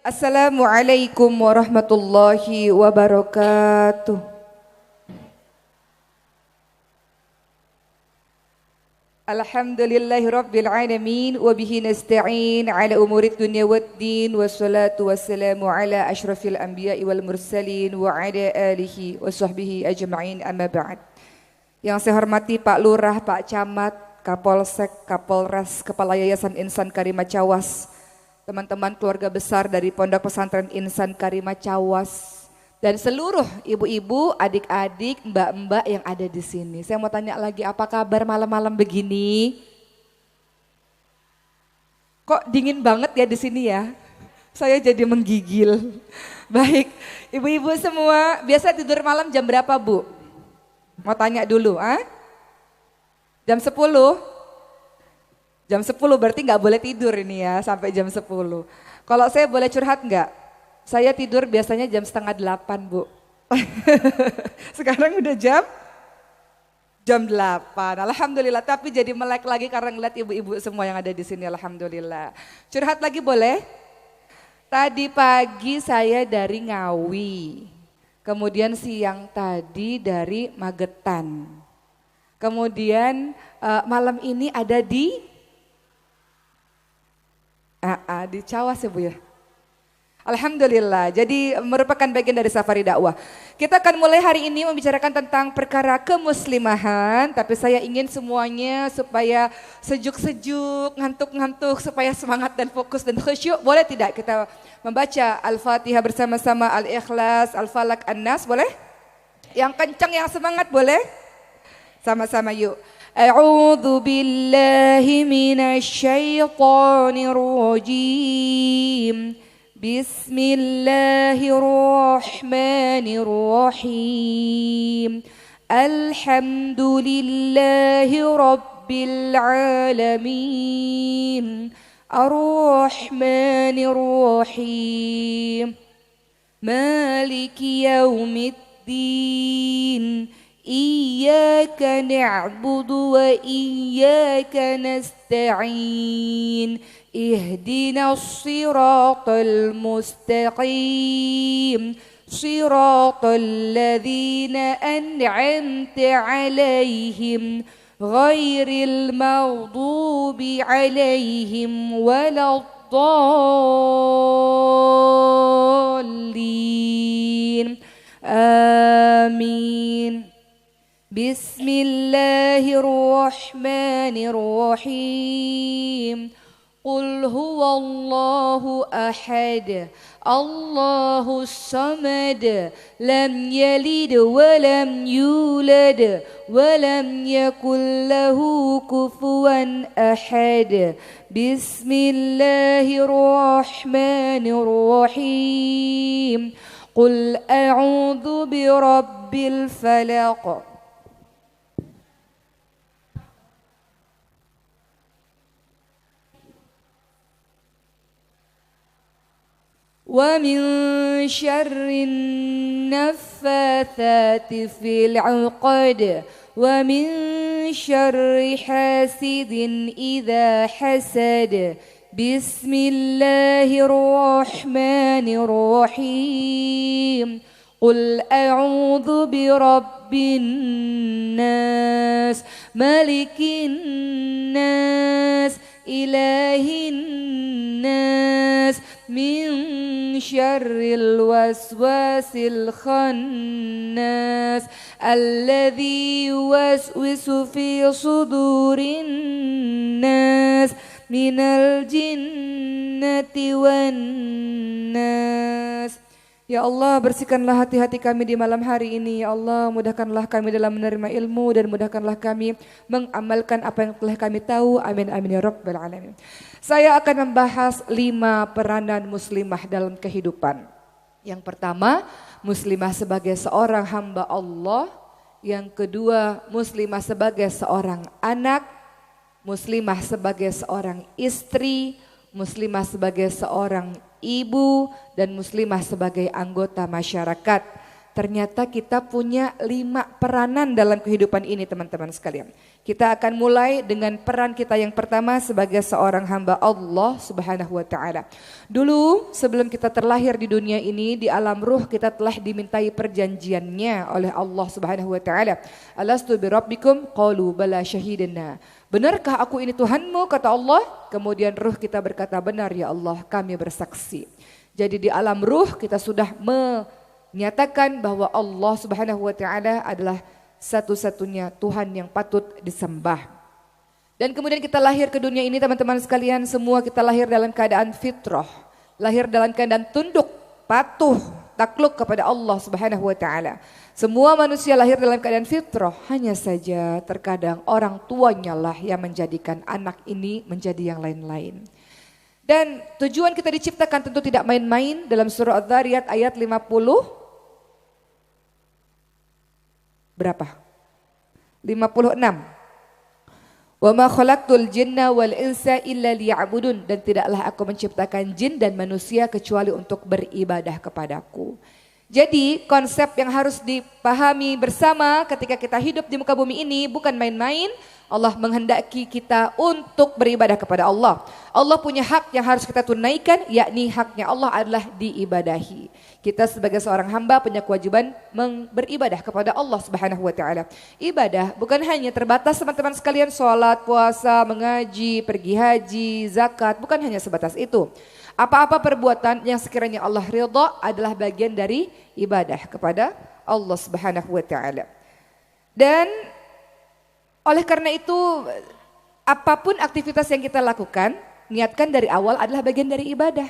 Assalamualaikum warahmatullahi wabarakatuh. Alhamdulillahi rabbil alamin wa bihi nasta'in ala umurid dunya waddin wassalatu wassalamu ala asyrafil anbiya'i wal mursalin wa ala alihi wa sahbihi ajma'in amma ba'd. Yang saya hormati Pak Lurah, Pak Camat, Kapolsek, Kapolres, Kepala Yayasan Insan Karimah Cawas, teman-teman keluarga besar dari Pondok Pesantren Insan Karimah Cawas, dan seluruh ibu-ibu, adik-adik, mbak-mbak yang ada di sini. Saya mau tanya lagi, apa kabar malam-malam begini? Kok dingin banget ya di sini ya? Saya jadi menggigil. Baik, ibu-ibu semua, biasa tidur malam jam berapa, Bu? Mau tanya dulu, ah? Jam 10? Jam 10 berarti nggak boleh tidur ini ya sampai jam 10. Kalau saya boleh curhat nggak? Saya tidur biasanya jam setengah 8, Bu. Sekarang udah jam 8. Alhamdulillah, tapi jadi melek lagi karena ngeliat ibu-ibu semua yang ada di sini. Alhamdulillah. Curhat lagi boleh? Tadi pagi saya dari Ngawi. Kemudian siang tadi dari Magetan. Kemudian malam ini ada di Cawas ya, Bu ya. Alhamdulillah, jadi merupakan bagian dari safari dakwah. Kita akan mulai hari ini membicarakan tentang perkara kemuslimahan, tapi saya ingin semuanya supaya sejuk-sejuk, ngantuk-ngantuk, supaya semangat dan fokus dan khusyuk. Boleh tidak kita membaca Al-Fatihah bersama-sama, Al-Ikhlas, Al-Falaq, An-Nas, boleh? Yang kencang, yang semangat boleh? Sama-sama yuk. A'udzu billahi minasy syaithanir rajim. Bismillahirrahmanirrahim. Alhamdulillahi rabbil alamin. Ar-Rahmanir-Rahim. Maliki yaumiddin. Iyyaka na'budu wa iyyaka nasta'in. Ihdinas siratal mustaqim. Siratal ladzina an'amta 'alaihim ghairil maghdubi 'alaihim waladdallin. Amin. Bismillahirrahmanirrahim. Qul huwallahu ahad. Allahus samad. Lam yalid wa lam yulad wa lam yakul lahu kufuwan ahad. Bismillahirrahmanirrahim. Qul a'udzu birabbil falaq. Wa min syarrin naffatsati fil 'uqad wa min syarri hasidin idza hasad. Bismillahirrahmanirrahim. Qul a'udzu birabbin nas, malikin nas, ilahin nas, min syarril waswasil khannas, alladzi yuwaswisu fi sudurin nas, minal jinnati wan nas. Ya Allah, bersihkanlah hati-hati kami di malam hari ini. Ya Allah, mudahkanlah kami dalam menerima ilmu dan mudahkanlah kami mengamalkan apa yang telah kami tahu. Amin amin ya rabbal alamin. Saya akan membahas 5 peranan muslimah dalam kehidupan. Yang pertama, muslimah sebagai seorang hamba Allah. Yang kedua, muslimah sebagai seorang anak. Muslimah sebagai seorang istri. Muslimah sebagai seorang ibu dan muslimah sebagai anggota masyarakat. ternyata kita punya 5 peranan dalam kehidupan ini teman-teman sekalian. Kita akan mulai dengan peran kita yang pertama sebagai seorang hamba Allah Subhanahu wa taala. Dulu sebelum kita terlahir di dunia ini, di alam ruh kita telah dimintai perjanjiannya oleh Allah Subhanahu wa taala. Alastu birabbikum qalu bala syahidna. Benarkah aku ini Tuhanmu, kata Allah? Kemudian ruh kita berkata, benar ya Allah, kami bersaksi. Jadi di alam ruh kita sudah menyatakan bahwa Allah Subhanahu wa taala adalah satu-satunya Tuhan yang patut disembah. Dan kemudian kita lahir ke dunia ini teman-teman sekalian, semua kita lahir dalam keadaan fitrah, lahir dalam keadaan tunduk, patuh, takluk kepada Allah Subhanahu wa taala. Semua manusia lahir dalam keadaan fitrah, hanya saja terkadang orang tuanya lah yang menjadikan anak ini menjadi yang lain-lain. Dan tujuan kita diciptakan tentu tidak main-main. Dalam surah Adz-Dzariyat ayat 50 berapa? 56. Wa ma khalaqtul jinna wal insa illa liya'budun, dan tidaklah aku menciptakan jin dan manusia kecuali untuk beribadah kepadaku. Jadi konsep yang harus dipahami bersama ketika kita hidup di muka bumi ini bukan main-main. Allah menghendaki kita untuk beribadah kepada Allah. Allah punya hak yang harus kita tunaikan, yakni haknya Allah adalah diibadahi. Kita sebagai seorang hamba punya kewajiban beribadah kepada Allah Subhanahu wa taala. Ibadah bukan hanya terbatas teman-teman sekalian salat, puasa, mengaji, pergi haji, zakat, bukan hanya sebatas itu. Apa-apa perbuatan yang sekiranya Allah ridha adalah bagian dari ibadah kepada Allah Subhanahu wa taala. Dan oleh karena itu apapun aktivitas yang kita lakukan, niatkan dari awal adalah bagian dari ibadah.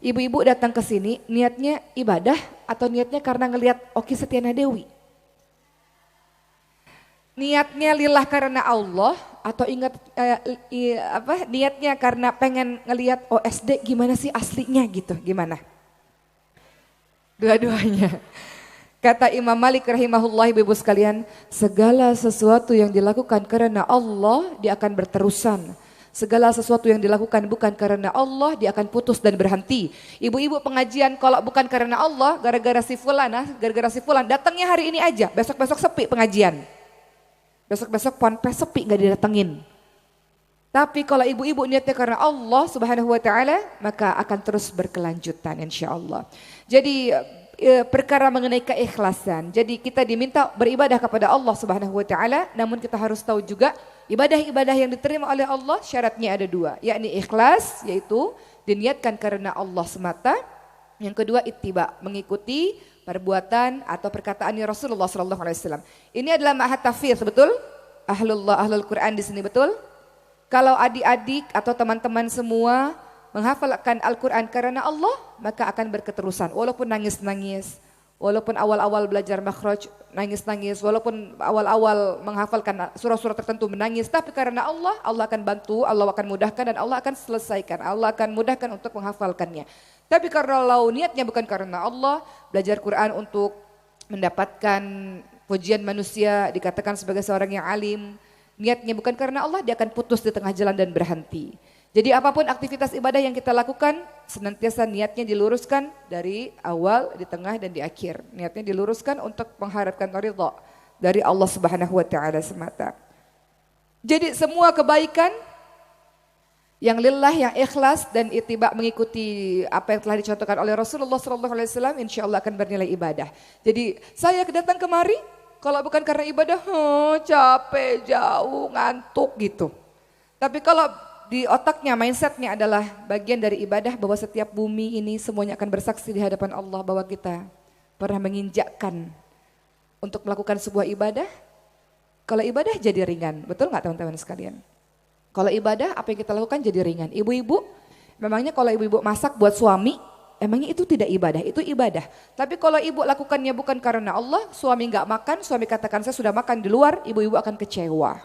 Ibu-ibu datang ke sini niatnya ibadah atau niatnya karena ngelihat Oki Setiana Dewi? Niatnya lillah karena Allah atau niatnya karena pengen ngelihat OSD gimana sih aslinya gitu, gimana? Dua-duanya. Kata Imam Malik rahimahullah, ibu sekalian, segala sesuatu yang dilakukan karena Allah dia akan berterusan. Segala sesuatu yang dilakukan bukan karena Allah dia akan putus dan berhenti. Ibu-ibu pengajian kalau bukan karena Allah, gara-gara si fulan datangnya hari ini aja, besok-besok sepi pengajian. Besok-besok ponpes sepi gak didatengin. Tapi kalau ibu-ibu niatnya karena Allah Subhanahu wa taala, maka akan terus berkelanjutan insyaallah. Jadi perkara mengenai keikhlasan. Jadi kita diminta beribadah kepada Allah Subhanahu wa taala, namun kita harus tahu juga ibadah-ibadah yang diterima oleh Allah syaratnya ada 2, yakni ikhlas, yaitu diniatkan karena Allah semata. Yang kedua ittiba, mengikuti perbuatan atau perkataan Rasulullah sallallahu alaihi wasallam. Ini adalah ma'had tafsir, betul? Ahlul Quran di sini, betul? Kalau adik-adik atau teman-teman semua menghafalkan Al-Quran karena Allah, maka akan berketerusan. Walaupun nangis-nangis, walaupun awal-awal belajar makhraj nangis-nangis, walaupun awal-awal menghafalkan surah-surah tertentu menangis, tapi karena Allah, Allah akan bantu, Allah akan mudahkan dan Allah akan selesaikan. Allah akan mudahkan untuk menghafalkannya. Tapi kalau niatnya bukan karena Allah, belajar Quran untuk mendapatkan pujian manusia, dikatakan sebagai seorang yang alim, niatnya bukan karena Allah, dia akan putus di tengah jalan dan berhenti. Jadi apapun aktivitas ibadah yang kita lakukan, senantiasa niatnya diluruskan dari awal, di tengah dan di akhir. Niatnya diluruskan untuk mengharapkan ridha dari Allah Subhanahu wa taala semata. Jadi semua kebaikan yang lillah, yang ikhlas dan ittiba mengikuti apa yang telah dicontohkan oleh Rasulullah sallallahu alaihi wasallam, insyaallah akan bernilai ibadah. Jadi saya datang kemari kalau bukan karena ibadah, capek, jauh, ngantuk gitu. Tapi kalau di otaknya, mindsetnya adalah bagian dari ibadah, bahwa setiap bumi ini semuanya akan bersaksi di hadapan Allah bahwa kita pernah menginjakkan untuk melakukan sebuah ibadah. Kalau ibadah jadi ringan, betul nggak teman-teman sekalian? Kalau ibadah apa yang kita lakukan jadi ringan. Ibu-ibu, memangnya kalau ibu-ibu masak buat suami, emangnya itu tidak ibadah? Itu ibadah. Tapi kalau ibu lakukannya bukan karena Allah, suami nggak makan, suami katakan saya sudah makan di luar, ibu-ibu akan kecewa.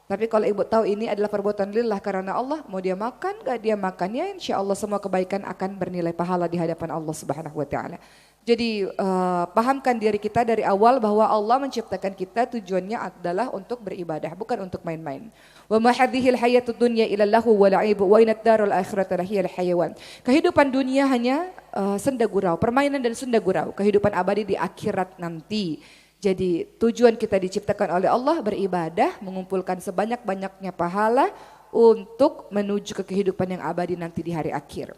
Tapi kalau ibu tahu ini adalah perbuatan lillah karena Allah, mau dia makan, gak dia makan, ya insya Allah semua kebaikan akan bernilai pahala di hadapan Allah Subhanahu Wa Taala. Jadi pahamkan diri kita dari awal bahwa Allah menciptakan kita tujuannya adalah untuk beribadah, bukan untuk main-main. Wa ma hadhil hayatud dunya illa lahu wa la'ib wa inad darul akhirati lahiyal hayawan. Kehidupan dunia hanya senda gurau, permainan dan senda gurau. Kehidupan abadi di akhirat nanti. Jadi tujuan kita diciptakan oleh Allah beribadah, mengumpulkan sebanyak-banyaknya pahala untuk menuju ke kehidupan yang abadi nanti di hari akhir.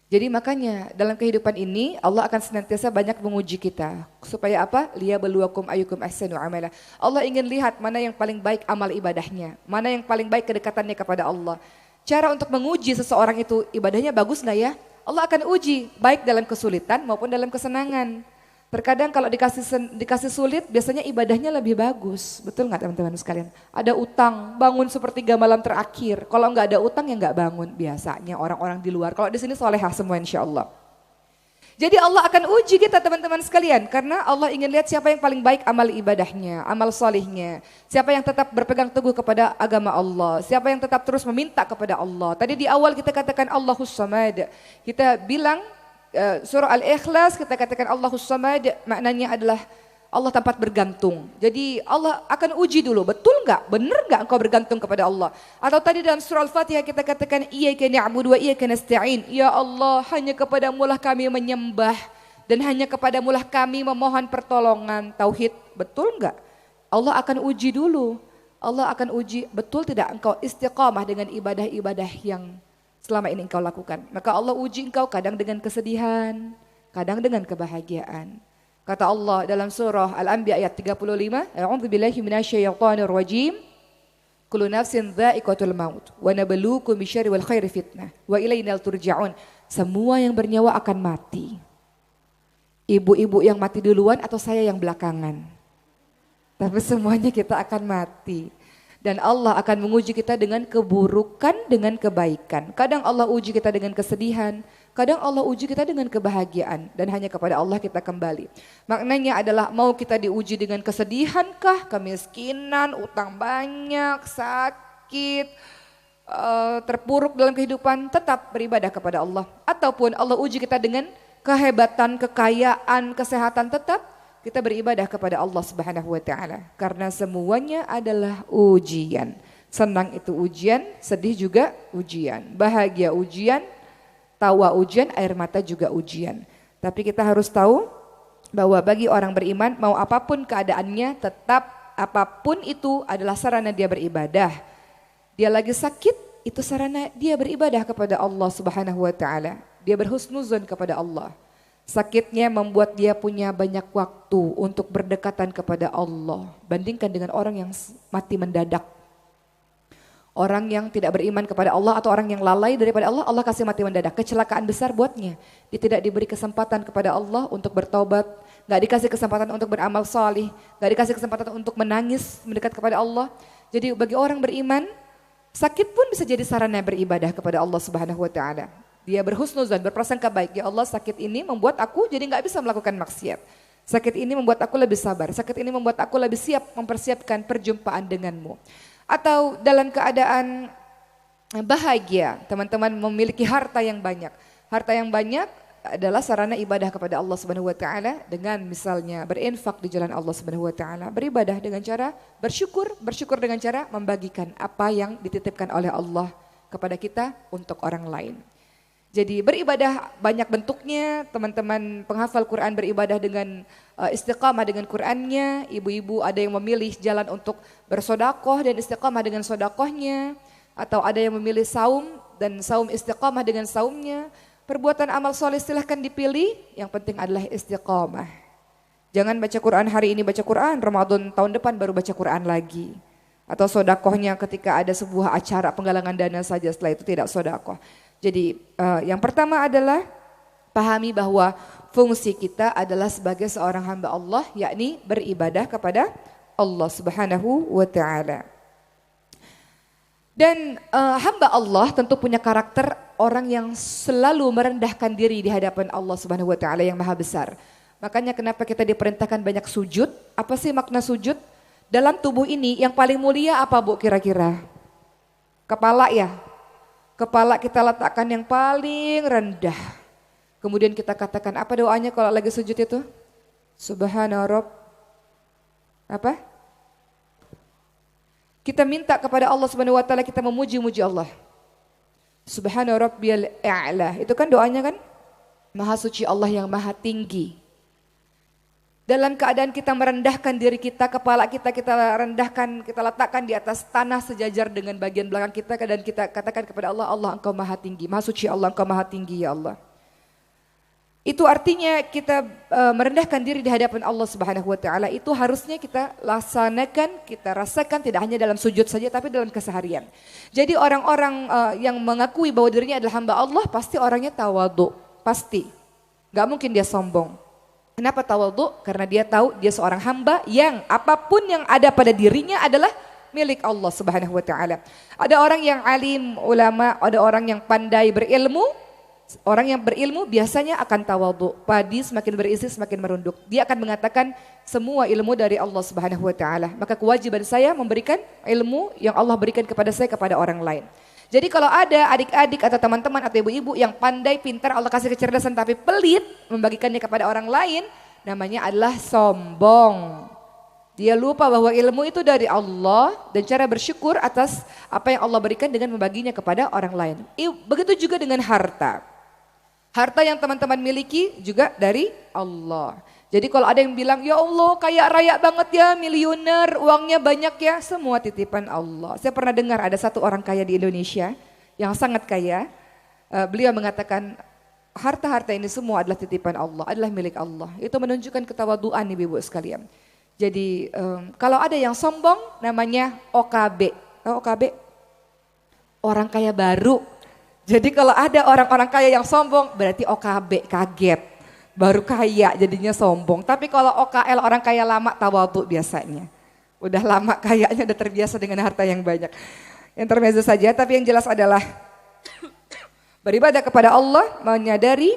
Jadi makanya dalam kehidupan ini Allah akan senantiasa banyak menguji kita. Supaya apa? Liyabluwakum ayyukum ahsanu amala. Allah ingin lihat mana yang paling baik amal ibadahnya, mana yang paling baik kedekatannya kepada Allah. Cara untuk menguji seseorang itu ibadahnya bagus nggak ya? Allah akan uji baik dalam kesulitan maupun dalam kesenangan. Terkadang kalau dikasih sulit, biasanya ibadahnya lebih bagus. Betul nggak teman-teman sekalian? Ada utang, bangun sepertiga malam terakhir. Kalau nggak ada utang ya nggak bangun. Biasanya orang-orang di luar. Kalau di sini solehah semua insya Allah. Jadi Allah akan uji kita teman-teman sekalian. Karena Allah ingin lihat siapa yang paling baik amal ibadahnya, amal solihnya. Siapa yang tetap berpegang teguh kepada agama Allah. Siapa yang tetap terus meminta kepada Allah. Tadi di awal kita katakan Allahus Samad. Kita bilang surah Al-Ikhlas kita katakan Allahus Samad, maknanya adalah Allah tempat bergantung. Jadi Allah akan uji dulu, betul enggak? Benar enggak engkau bergantung kepada Allah? Atau tadi dalam surah Al-Fatihah kita katakan iyyaka na'budu wa iyyaka nasta'in. Ya Allah, hanya kepadamu lah kami menyembah dan hanya kepadamu lah kami memohon pertolongan. Tauhid, betul enggak? Allah akan uji dulu. Allah akan uji betul tidak engkau istiqamah dengan ibadah-ibadah yang selama ini engkau lakukan. Maka Allah uji engkau kadang dengan kesedihan, kadang dengan kebahagiaan. Kata Allah dalam surah Al-Anbiya ayat 35, A'udzubillahi minasyaitonir rajim. Kullu nafsin dha'iqatul maut wa nabluukum bisyarri wal khairi fitnah wa ilainal turja'un. Semua yang bernyawa akan mati. Ibu-ibu yang mati duluan atau saya yang belakangan. Tapi semuanya kita akan mati. Dan Allah akan menguji kita dengan keburukan, dengan kebaikan. Kadang Allah uji kita dengan kesedihan, kadang Allah uji kita dengan kebahagiaan. Dan hanya kepada Allah kita kembali. Maknanya adalah mau kita diuji dengan kesedihankah, kemiskinan, utang banyak, sakit, terpuruk dalam kehidupan, tetap beribadah kepada Allah. Ataupun Allah uji kita dengan kehebatan, kekayaan, kesehatan, tetap kita beribadah kepada Allah Subhanahu wa Ta'ala. Karena semuanya adalah ujian. Senang itu ujian, sedih juga ujian. Bahagia ujian, tawa ujian, air mata juga ujian. Tapi kita harus tahu bahwa bagi orang beriman, mau apapun keadaannya, tetap apapun itu adalah sarana dia beribadah. Dia lagi sakit, itu sarana dia beribadah kepada Allah Subhanahu wa Ta'ala. Dia berhusnuzon kepada Allah. Sakitnya membuat dia punya banyak waktu untuk berdekatan kepada Allah. Bandingkan dengan orang yang mati mendadak. Orang yang tidak beriman kepada Allah atau orang yang lalai daripada Allah, Allah kasih mati mendadak. Kecelakaan besar buatnya. Dia tidak diberi kesempatan kepada Allah untuk bertaubat. Gak dikasih kesempatan untuk beramal salih. Gak dikasih kesempatan untuk menangis mendekat kepada Allah. Jadi bagi orang beriman, sakit pun bisa jadi sarana beribadah kepada Allah Subhanahu wa Ta'ala. Dia berhusnuzan, berprasangka baik. Ya Allah, sakit ini membuat aku jadi gak bisa melakukan maksiat. Sakit ini membuat aku lebih sabar. Sakit ini membuat aku lebih siap mempersiapkan perjumpaan denganmu. Atau dalam keadaan bahagia, teman-teman memiliki harta yang banyak. Harta yang banyak adalah sarana ibadah kepada Allah Subhanahu wa Ta'ala dengan misalnya berinfak di jalan Allah Subhanahu wa Ta'ala, beribadah dengan cara bersyukur dengan cara membagikan apa yang dititipkan oleh Allah kepada kita untuk orang lain. Jadi beribadah banyak bentuknya, teman-teman penghafal Quran beribadah dengan istiqamah dengan Qurannya, ibu-ibu ada yang memilih jalan untuk bersodakoh dan istiqamah dengan sodakohnya, atau ada yang memilih saum dan saum istiqamah dengan saumnya. Perbuatan amal soleh silahkan dipilih, yang penting adalah istiqamah. Jangan baca Quran hari ini baca Quran, Ramadan tahun depan baru baca Quran lagi. Atau sodakohnya ketika ada sebuah acara penggalangan dana saja, setelah itu tidak sodakoh. Jadi yang pertama adalah pahami bahwa fungsi kita adalah sebagai seorang hamba Allah, yakni beribadah kepada Allah Subhanahu wa Ta'ala. Dan hamba Allah tentu punya karakter orang yang selalu merendahkan diri di hadapan Allah Subhanahu wa Ta'ala yang maha besar. Makanya kenapa kita diperintahkan banyak sujud? Apa sih makna sujud? Dalam tubuh ini yang paling mulia apa Bu kira-kira? Kepala ya. Kepala kita letakkan yang paling rendah. Kemudian kita katakan apa doanya kalau lagi sujud itu? Subhana Rabb. Apa? Kita minta kepada Allah Subhanahu wa taala, kita memuji-muji Allah. Subhana Rabbiyal A'la. Itu kan doanya kan? Maha suci Allah yang maha tinggi. Dalam keadaan kita merendahkan diri kita, kepala kita rendahkan, kita letakkan di atas tanah sejajar dengan bagian belakang kita dan kita katakan kepada Allah, Allah Engkau maha tinggi, maha suci Allah Engkau maha tinggi ya Allah. Itu artinya kita merendahkan diri di hadapan Allah Subhanahu wa taala. Itu harusnya kita laksanakan, kita rasakan tidak hanya dalam sujud saja tapi dalam keseharian. Jadi orang-orang yang mengakui bahwa dirinya adalah hamba Allah pasti orangnya tawadhu, pasti. Gak mungkin dia sombong. Kenapa tawadhu? Karena dia tahu dia seorang hamba yang apapun yang ada pada dirinya adalah milik Allah Subhanahu wa taala. Ada orang yang alim, ulama, ada orang yang pandai berilmu. Orang yang berilmu biasanya akan tawadhu. Padi semakin berisi semakin merunduk. Dia akan mengatakan semua ilmu dari Allah Subhanahu wa taala. Maka kewajiban saya memberikan ilmu yang Allah berikan kepada saya kepada orang lain. Jadi kalau ada adik-adik atau teman-teman atau ibu-ibu yang pandai, pintar, Allah kasih kecerdasan tapi pelit membagikannya kepada orang lain, namanya adalah sombong. Dia lupa bahwa ilmu itu dari Allah dan cara bersyukur atas apa yang Allah berikan dengan membaginya kepada orang lain. Begitu juga dengan harta. Harta yang teman-teman miliki juga dari Allah. Jadi kalau ada yang bilang, ya Allah kaya raya banget ya, miliuner, uangnya banyak ya, semua titipan Allah. Saya pernah dengar ada satu orang kaya di Indonesia yang sangat kaya. Beliau mengatakan harta-harta ini semua adalah titipan Allah, adalah milik Allah. Itu menunjukkan ketawaduan nih ibu sekalian. Jadi kalau ada yang sombong namanya OKB. Tahu OKB? Orang kaya baru. Jadi kalau ada orang-orang kaya yang sombong berarti OKB, kaget. Baru kaya jadinya sombong. Tapi kalau OKL orang kaya lama tawadhu biasanya. Udah lama kayaknya udah terbiasa dengan harta yang banyak. Intermezzo saja tapi yang jelas adalah beribadah kepada Allah, menyadari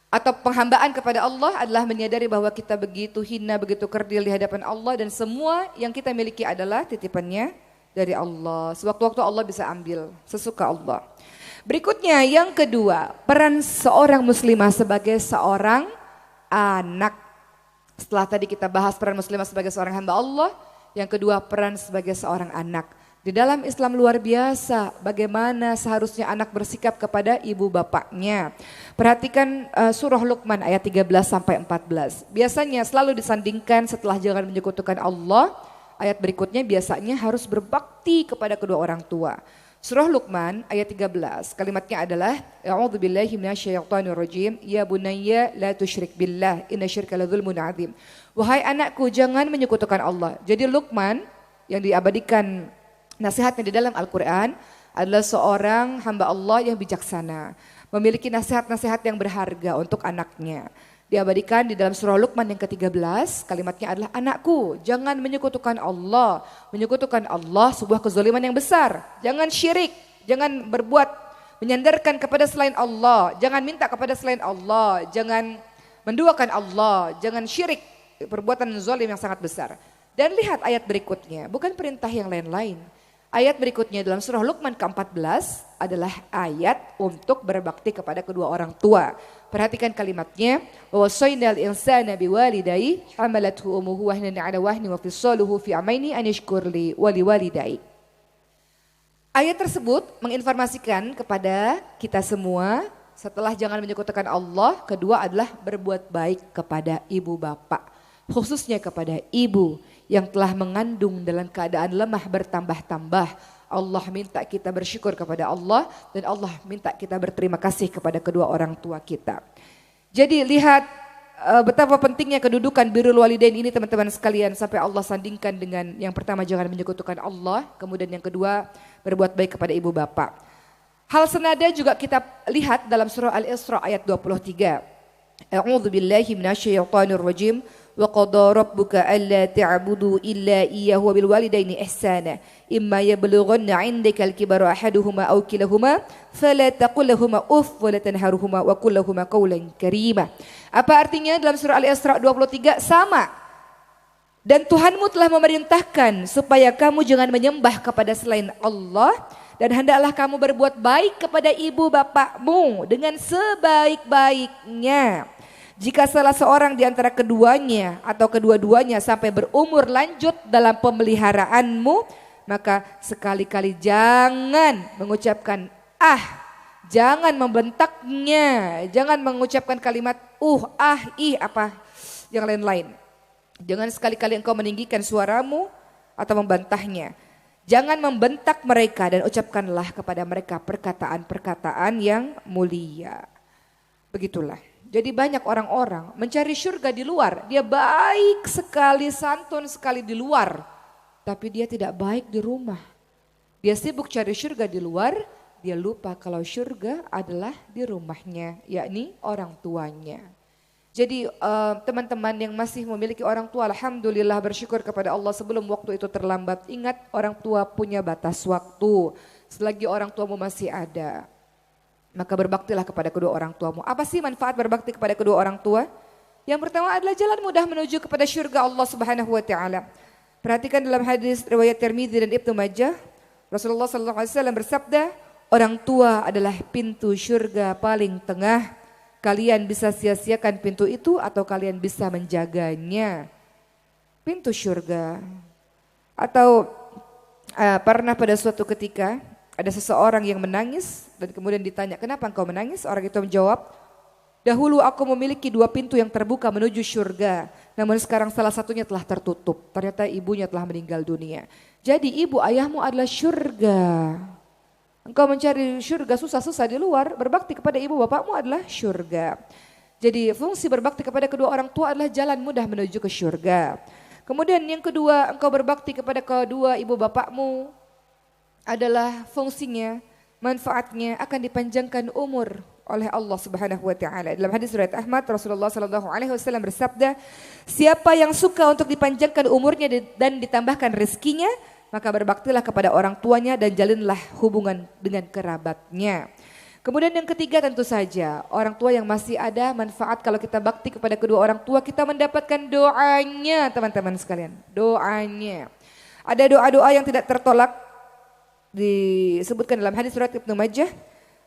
atau penghambaan kepada Allah adalah menyadari bahwa kita begitu hina, begitu kerdil di hadapan Allah dan semua yang kita miliki adalah titipannya dari Allah. Sewaktu-waktu Allah bisa ambil sesuka Allah. Berikutnya yang kedua, peran seorang muslimah sebagai seorang anak. Setelah tadi kita bahas peran muslimah sebagai seorang hamba Allah, yang kedua peran sebagai seorang anak. Di dalam Islam luar biasa bagaimana seharusnya anak bersikap kepada ibu bapaknya. Perhatikan surah Luqman ayat 13 sampai 14. Biasanya selalu disandingkan setelah jangan menyekutukan Allah. Ayat berikutnya biasanya harus berbakti kepada kedua orang tua. Surah Luqman ayat 13 kalimatnya adalah A'udzubillahi minasyaitonirrajim ya bunayya la tusyrik billah innasyirka ladzulmun adzim. Wahai anakku jangan menyekutukan Allah. Jadi Luqman yang diabadikan nasihatnya di dalam Al-Quran adalah seorang hamba Allah yang bijaksana. Memiliki nasihat-nasihat yang berharga untuk anaknya. Diabadikan di dalam surah Luqman yang ke-13, kalimatnya adalah anakku jangan menyekutukan Allah. Menyekutukan Allah sebuah kezaliman yang besar. Jangan syirik, jangan berbuat menyandarkan kepada selain Allah. Jangan minta kepada selain Allah, jangan menduakan Allah, jangan syirik. Perbuatan zalim yang sangat besar. Dan lihat ayat berikutnya, bukan perintah yang lain-lain. Ayat berikutnya dalam surah Luqman ke-14 adalah ayat untuk berbakti kepada kedua orang tua. Perhatikan kalimatnya, wa wasaynal insana biwalidayhi hamalathu ummuhu wahnan 'ala wahnin wa fisaluhu fi amaini an yashkur li wa liwalidayhi. Ayat tersebut menginformasikan kepada kita semua setelah jangan menyekutukan Allah, kedua adalah berbuat baik kepada ibu bapak, khususnya kepada ibu yang telah mengandung dalam keadaan lemah bertambah-tambah. Allah minta kita bersyukur kepada Allah dan Allah minta kita berterima kasih kepada kedua orang tua kita. Jadi lihat betapa pentingnya kedudukan birrul walidain ini teman-teman sekalian sampai Allah sandingkan dengan yang pertama jangan menyekutukan Allah, kemudian yang kedua berbuat baik kepada ibu bapak. Hal senada juga kita lihat dalam surah Al-Isra ayat 23. A'udzubillahi minasyaitonirrajim. Wa qada rabbuka alla ta'budu illa iyyahu wa bil walidaini ihsana imma yablughanna 'indaka al-kibara ahaduhuma aw kilahuma fala taqul lahumu uff wa la tanharhuma wa qul lahumu qawlan karima. Apa artinya dalam surah Al-Isra 23 sama. Dan Tuhanmu telah memerintahkan supaya kamu jangan menyembah kepada selain Allah. Dan hendaklah kamu berbuat baik kepada ibu bapakmu dengan sebaik-baiknya. Jika salah seorang di antara keduanya atau kedua-duanya sampai berumur lanjut dalam pemeliharaanmu, maka sekali-kali jangan mengucapkan jangan membentaknya, jangan mengucapkan kalimat apa yang lain-lain. Jangan sekali-kali engkau meninggikan suaramu atau membantahnya. Jangan membentak mereka dan ucapkanlah kepada mereka perkataan-perkataan yang mulia. Begitulah. Jadi banyak orang-orang mencari surga di luar. Dia baik sekali, santun sekali di luar. Tapi dia tidak baik di rumah. Dia sibuk cari surga di luar. Dia lupa kalau surga adalah di rumahnya, yakni orang tuanya. Jadi teman-teman yang masih memiliki orang tua, alhamdulillah bersyukur kepada Allah sebelum waktu itu terlambat. Ingat, orang tua punya batas waktu. Selagi orang tuamu masih ada, maka berbaktilah kepada kedua orang tuamu. Apa sih manfaat berbakti kepada kedua orang tua? Yang pertama adalah jalan mudah menuju kepada syurga Allah Subhanahu wa taala. Perhatikan dalam hadis riwayat Tirmidzi dan Ibnu Majah, Rasulullah sallallahu alaihi wasallam bersabda, orang tua adalah pintu syurga paling tengah. Kalian bisa sia-siakan pintu itu atau kalian bisa menjaganya. Pintu syurga. Atau pernah pada suatu ketika ada seseorang yang menangis dan kemudian ditanya, kenapa engkau menangis? Orang itu menjawab, dahulu aku memiliki 2 pintu yang terbuka menuju syurga. Namun sekarang salah satunya telah tertutup. Ternyata ibunya telah meninggal dunia. Jadi ibu ayahmu adalah syurga. Engkau mencari syurga susah-susah di luar, berbakti kepada ibu bapakmu adalah syurga. Jadi fungsi berbakti kepada kedua orang tua adalah jalan mudah menuju ke syurga. Kemudian yang kedua, engkau berbakti kepada kedua ibu bapakmu adalah fungsinya, manfaatnya akan dipanjangkan umur oleh Allah Subhanahu wa taala. Dalam hadis riwayat Ahmad, Rasulullah sallallahu alaihi wasallam bersabda, siapa yang suka untuk dipanjangkan umurnya dan ditambahkan rezekinya, maka berbaktilah kepada orang tuanya dan jalinlah hubungan dengan kerabatnya. Kemudian yang ketiga tentu saja orang tua yang masih ada, manfaat kalau kita bakti kepada kedua orang tua, kita mendapatkan doanya teman-teman sekalian. Doanya. Ada doa-doa yang tidak tertolak, disebutkan dalam hadis riwayat Ibnu Majah,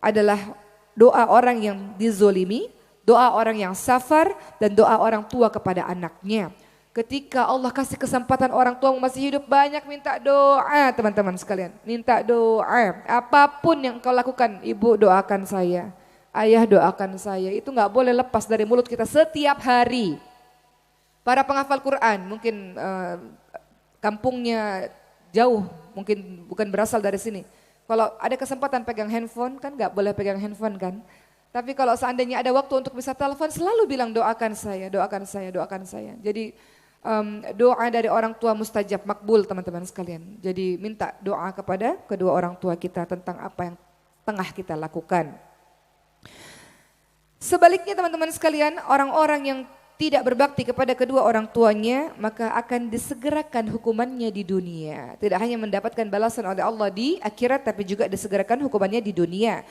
adalah doa orang yang dizolimi, doa orang yang safar, dan doa orang tua kepada anaknya. Ketika Allah kasih kesempatan orang tua masih hidup, banyak minta doa teman-teman sekalian. Minta doa. Apapun yang kau lakukan, ibu doakan saya, ayah doakan saya. Itu gak boleh lepas dari mulut kita setiap hari. Para penghafal Quran mungkin kampungnya jauh, mungkin bukan berasal dari sini. Kalau ada kesempatan pegang handphone, kan gak boleh pegang handphone kan. Tapi kalau seandainya ada waktu untuk bisa telepon, selalu bilang doakan saya, doakan saya, doakan saya. Jadi doa dari orang tua mustajab, makbul teman-teman sekalian. Jadi minta doa kepada kedua orang tua kita tentang apa yang tengah kita lakukan. Sebaliknya teman-teman sekalian, orang-orang yang tidak berbakti kepada kedua orang tuanya, maka akan disegerakan hukumannya di dunia. Tidak hanya mendapatkan balasan oleh Allah di akhirat, tapi juga disegerakan hukumannya di dunia.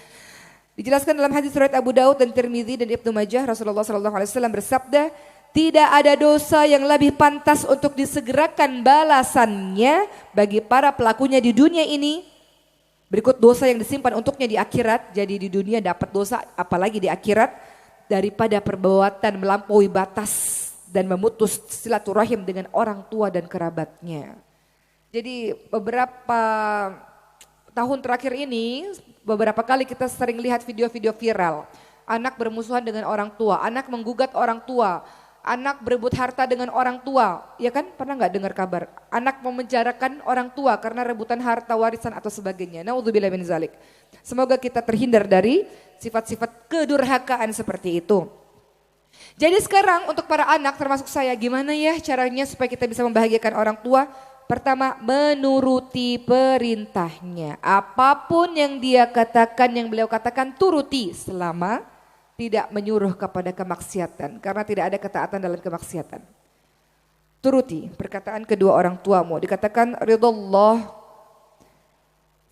Dijelaskan dalam hadis riwayat Abu Daud dan Tirmidzi dan Ibnu Majah, Rasulullah sallallahu alaihi wasallam bersabda, tidak ada dosa yang lebih pantas untuk disegerakan balasannya bagi para pelakunya di dunia ini. Berikut dosa yang disimpan untuknya di akhirat. Jadi di dunia dapat dosa, apalagi di akhirat, daripada perbuatan melampaui batas dan memutus silaturahim dengan orang tua dan kerabatnya. Jadi beberapa tahun terakhir ini, beberapa kali kita sering lihat video-video viral. Anak bermusuhan dengan orang tua, anak menggugat orang tua, anak berebut harta dengan orang tua. Ya kan, pernah gak dengar kabar? Anak memenjarakan orang tua karena rebutan harta warisan atau sebagainya. Naudzubillah min zalik. Semoga kita terhindar dari sifat-sifat kedurhakaan seperti itu. Jadi sekarang untuk para anak termasuk saya, gimana ya caranya supaya kita bisa membahagiakan orang tua? Pertama, menuruti perintahnya. Apapun yang dia katakan, yang beliau katakan, turuti selama tidak menyuruh kepada kemaksiatan. Karena tidak ada ketaatan dalam kemaksiatan. Turuti perkataan kedua orang tuamu. Dikatakan ridallah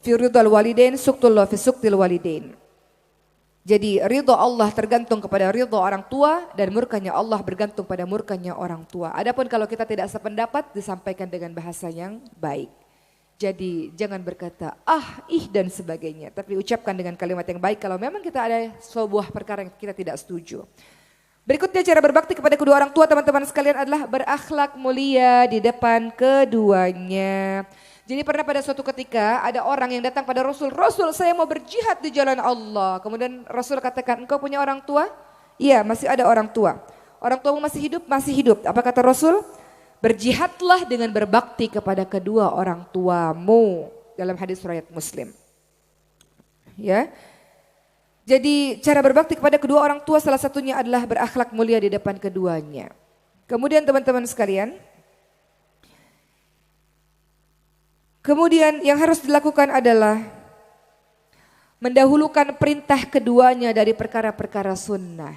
fi ridal walidain, suktullah fi suktil walidain. Jadi ridho Allah tergantung kepada ridho orang tua dan murkanya Allah bergantung pada murkanya orang tua. Adapun kalau kita tidak sependapat disampaikan dengan bahasa yang baik. Jadi jangan berkata ih dan sebagainya. Tapi ucapkan dengan kalimat yang baik kalau memang kita ada sebuah perkara yang kita tidak setuju. Berikutnya cara berbakti kepada kedua orang tua teman-teman sekalian adalah berakhlak mulia di depan keduanya. Jadi pernah pada suatu ketika ada orang yang datang pada Rasul, Rasul saya mau berjihad di jalan Allah. Kemudian Rasul katakan, engkau punya orang tua? Iya, masih ada orang tua. Orang tuamu masih hidup? Masih hidup. Apa kata Rasul? Berjihadlah dengan berbakti kepada kedua orang tuamu. Dalam hadis riwayat Muslim. Ya. Jadi cara berbakti kepada kedua orang tua salah satunya adalah berakhlak mulia di depan keduanya. Kemudian teman-teman sekalian, kemudian yang harus dilakukan adalah mendahulukan perintah keduanya dari perkara-perkara sunnah.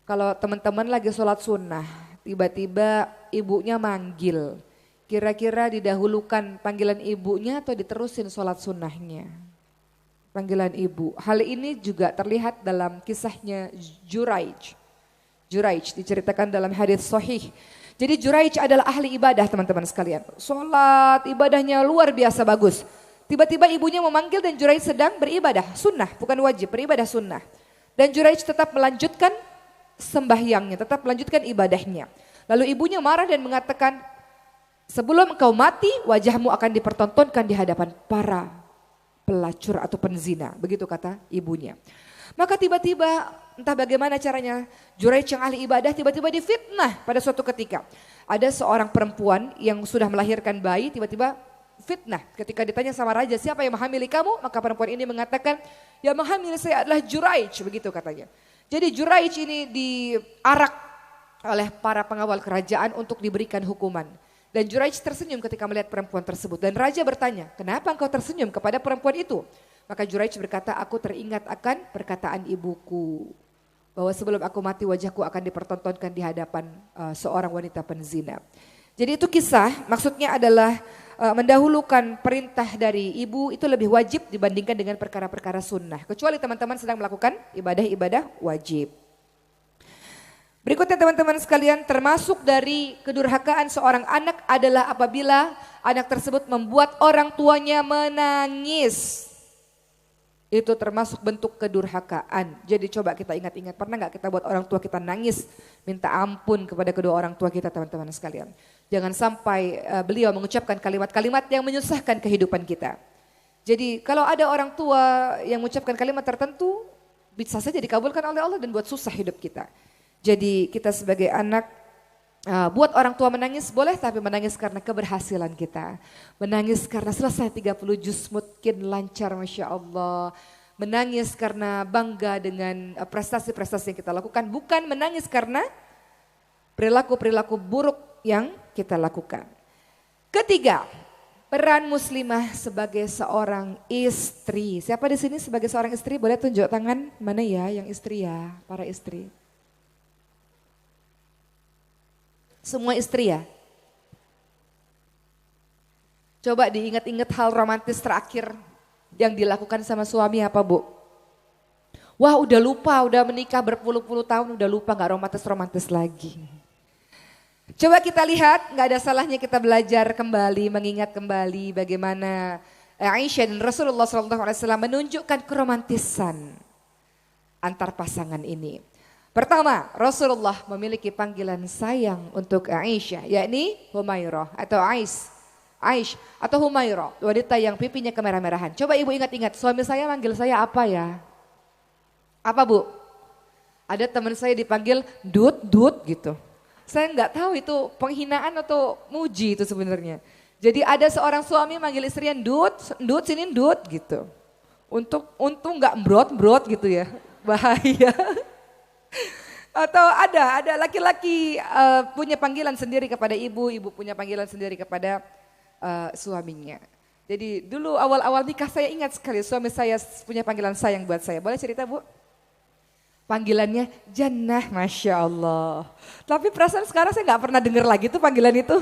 Kalau teman-teman lagi sholat sunnah, tiba-tiba ibunya manggil. Kira-kira didahulukan panggilan ibunya atau diterusin sholat sunnahnya? Panggilan ibu. Hal ini juga terlihat dalam kisahnya Juraij. Juraij diceritakan dalam hadis sahih. Jadi Juraij adalah ahli ibadah teman-teman sekalian. Sholat ibadahnya luar biasa bagus. Tiba-tiba ibunya memanggil dan Juraij sedang beribadah. Sunnah, bukan wajib, beribadah sunnah. Dan Juraij tetap melanjutkan sembahyangnya, tetap melanjutkan ibadahnya. Lalu ibunya marah dan mengatakan, sebelum engkau mati wajahmu akan dipertontonkan di hadapan para pelacur atau penzina. Begitu kata ibunya. Maka tiba-tiba entah bagaimana caranya Juraij yang ahli ibadah tiba-tiba difitnah pada suatu ketika. Ada seorang perempuan yang sudah melahirkan bayi tiba-tiba fitnah. Ketika ditanya sama raja siapa yang menghamili kamu, maka perempuan ini mengatakan yang menghamili saya adalah Juraij, begitu katanya. Jadi Juraij ini diarak oleh para pengawal kerajaan untuk diberikan hukuman. Dan Juraij tersenyum ketika melihat perempuan tersebut. Dan raja bertanya, kenapa engkau tersenyum kepada perempuan itu? Maka Juraij berkata, aku teringat akan perkataan ibuku. Bahwa sebelum aku mati wajahku akan dipertontonkan di hadapan seorang wanita penzina. Jadi itu kisah, maksudnya adalah mendahulukan perintah dari ibu itu lebih wajib dibandingkan dengan perkara-perkara sunnah. Kecuali teman-teman sedang melakukan ibadah-ibadah wajib. Berikutnya teman-teman sekalian, termasuk dari kedurhakaan seorang anak adalah apabila anak tersebut membuat orang tuanya menangis. Itu termasuk bentuk kedurhakaan. Jadi coba kita ingat-ingat, pernah gak kita buat orang tua kita nangis, minta ampun kepada kedua orang tua kita teman-teman sekalian. Jangan sampai beliau mengucapkan kalimat-kalimat yang menyusahkan kehidupan kita. Jadi kalau ada orang tua yang mengucapkan kalimat tertentu, bisa saja dikabulkan oleh Allah dan buat susah hidup kita. Jadi kita sebagai anak buat orang tua menangis boleh, tapi menangis karena keberhasilan kita. Menangis karena selesai 30 juz mungkin lancar Masya Allah. Menangis karena bangga dengan prestasi-prestasi yang kita lakukan. Bukan menangis karena perilaku-perilaku buruk yang kita lakukan. Ketiga, peran muslimah sebagai seorang istri. Siapa di sini sebagai seorang istri? Boleh tunjuk tangan, mana ya yang istri ya, para istri. Semua istri ya. Coba diingat-ingat hal romantis terakhir yang dilakukan sama suami apa Bu? Wah udah lupa, udah menikah berpuluh-puluh tahun udah lupa, gak romantis-romantis lagi. Coba kita lihat, gak ada salahnya kita belajar kembali, mengingat kembali bagaimana Aisyah dan Rasulullah SAW menunjukkan keromantisan antar pasangan ini. Pertama, Rasulullah memiliki panggilan sayang untuk Aisyah, yakni Humairah atau Aish atau Humairah, wanita yang pipinya kemerah-merahan. Coba ibu ingat-ingat, suami saya manggil saya apa ya? Apa Bu? Ada teman saya dipanggil Dut gitu. Saya nggak tahu itu penghinaan atau muji itu sebenarnya. Jadi ada seorang suami manggil istrinya Dut sini Dut gitu. Untung nggak brot gitu ya, bahaya. Atau ada laki-laki punya panggilan sendiri kepada ibu punya panggilan sendiri kepada suaminya. Jadi dulu awal-awal nikah saya ingat sekali suami saya punya panggilan sayang buat saya. Boleh cerita Bu? Panggilannya Jannah, Masya Allah. Tapi perasaan sekarang saya gak pernah dengar lagi tuh panggilan itu.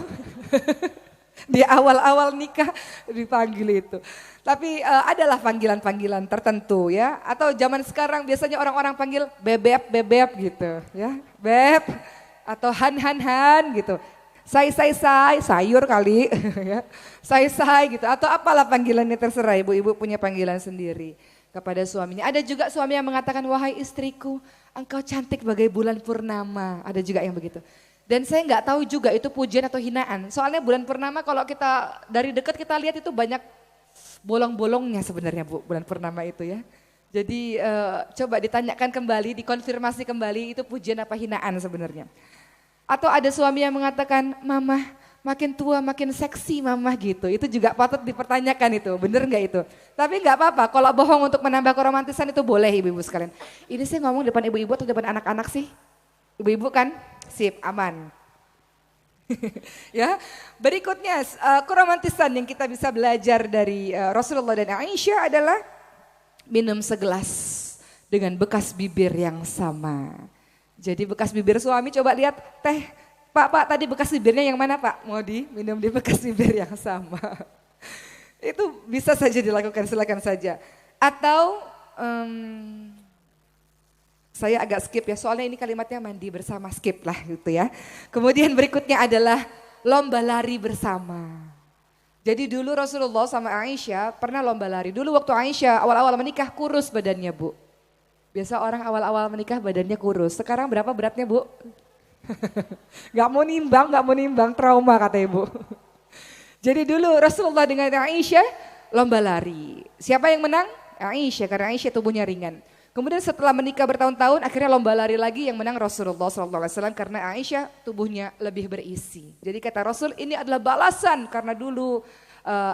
Di awal-awal nikah dipanggil itu. Tapi adalah panggilan-panggilan tertentu ya. Atau zaman sekarang biasanya orang-orang panggil bebep, bebep gitu ya. Beb atau han gitu. Say, sayur kali ya. Say gitu. Atau apalah panggilannya terserah, ibu-ibu punya panggilan sendiri kepada suaminya. Ada juga suami yang mengatakan, wahai istriku, engkau cantik bagai bulan purnama. Ada juga yang begitu. Dan saya nggak tahu juga itu pujian atau hinaan. Soalnya bulan purnama kalau kita dari dekat kita lihat itu banyak bolong-bolongnya sebenarnya Bu, bulan purnama itu ya. Jadi coba ditanyakan kembali, dikonfirmasi kembali itu pujian apa hinaan sebenarnya. Atau ada suami yang mengatakan, mama makin tua makin seksi mama gitu. Itu juga patut dipertanyakan itu, bener nggak itu? Tapi nggak apa-apa, kalau bohong untuk menambah keromantisan itu boleh ibu-ibu sekalian. Ini saya ngomong depan ibu-ibu atau depan anak-anak sih? Ibu-ibu kan? Sip, aman. Ya, berikutnya keromantisan yang kita bisa belajar dari Rasulullah dan Aisyah adalah minum segelas dengan bekas bibir yang sama. Jadi bekas bibir suami coba lihat teh, Pak tadi bekas bibirnya yang mana Pak? Mau minum di bekas bibir yang sama. Itu bisa saja dilakukan, silakan saja. Atau saya agak skip ya, soalnya ini kalimatnya mandi bersama, skip lah gitu ya. Kemudian berikutnya adalah lomba lari bersama. Jadi dulu Rasulullah sama Aisyah pernah lomba lari. Dulu waktu Aisyah awal-awal menikah kurus badannya Bu. Biasa orang awal-awal menikah badannya kurus. Sekarang berapa beratnya Bu? Gak mau nimbang, trauma kata ibu. Jadi dulu Rasulullah dengan Aisyah lomba lari. Siapa yang menang? Aisyah, karena Aisyah tubuhnya ringan. Kemudian setelah menikah bertahun-tahun akhirnya lomba lari lagi yang menang Rasulullah SAW karena Aisyah tubuhnya lebih berisi. Jadi kata Rasul ini adalah balasan karena dulu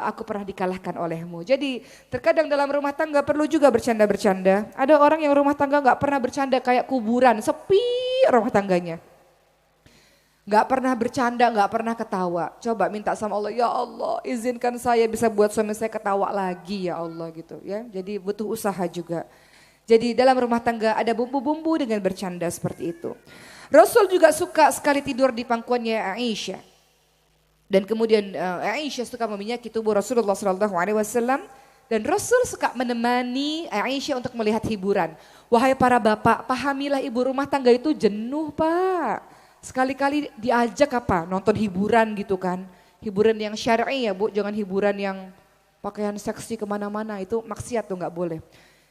aku pernah dikalahkan olehmu. Jadi terkadang dalam rumah tangga perlu juga bercanda-bercanda. Ada orang yang rumah tangga gak pernah bercanda kayak kuburan, sepi rumah tangganya. Gak pernah bercanda, gak pernah ketawa. Coba minta sama Allah, ya Allah izinkan saya bisa buat suami saya ketawa lagi ya Allah gitu ya. Jadi butuh usaha juga. Jadi dalam rumah tangga ada bumbu-bumbu dengan bercanda seperti itu. Rasul juga suka sekali tidur di pangkuannya Aisyah. Dan kemudian Aisyah suka meminyaki tubuh Rasulullah SAW. Dan Rasul suka menemani Aisyah untuk melihat hiburan. Wahai para bapak, pahamilah ibu rumah tangga itu jenuh Pak. Sekali-kali diajak apa? Nonton hiburan gitu kan. Hiburan yang syar'i ya Bu, jangan hiburan yang pakaian seksi kemana-mana. Itu maksiat tuh gak boleh.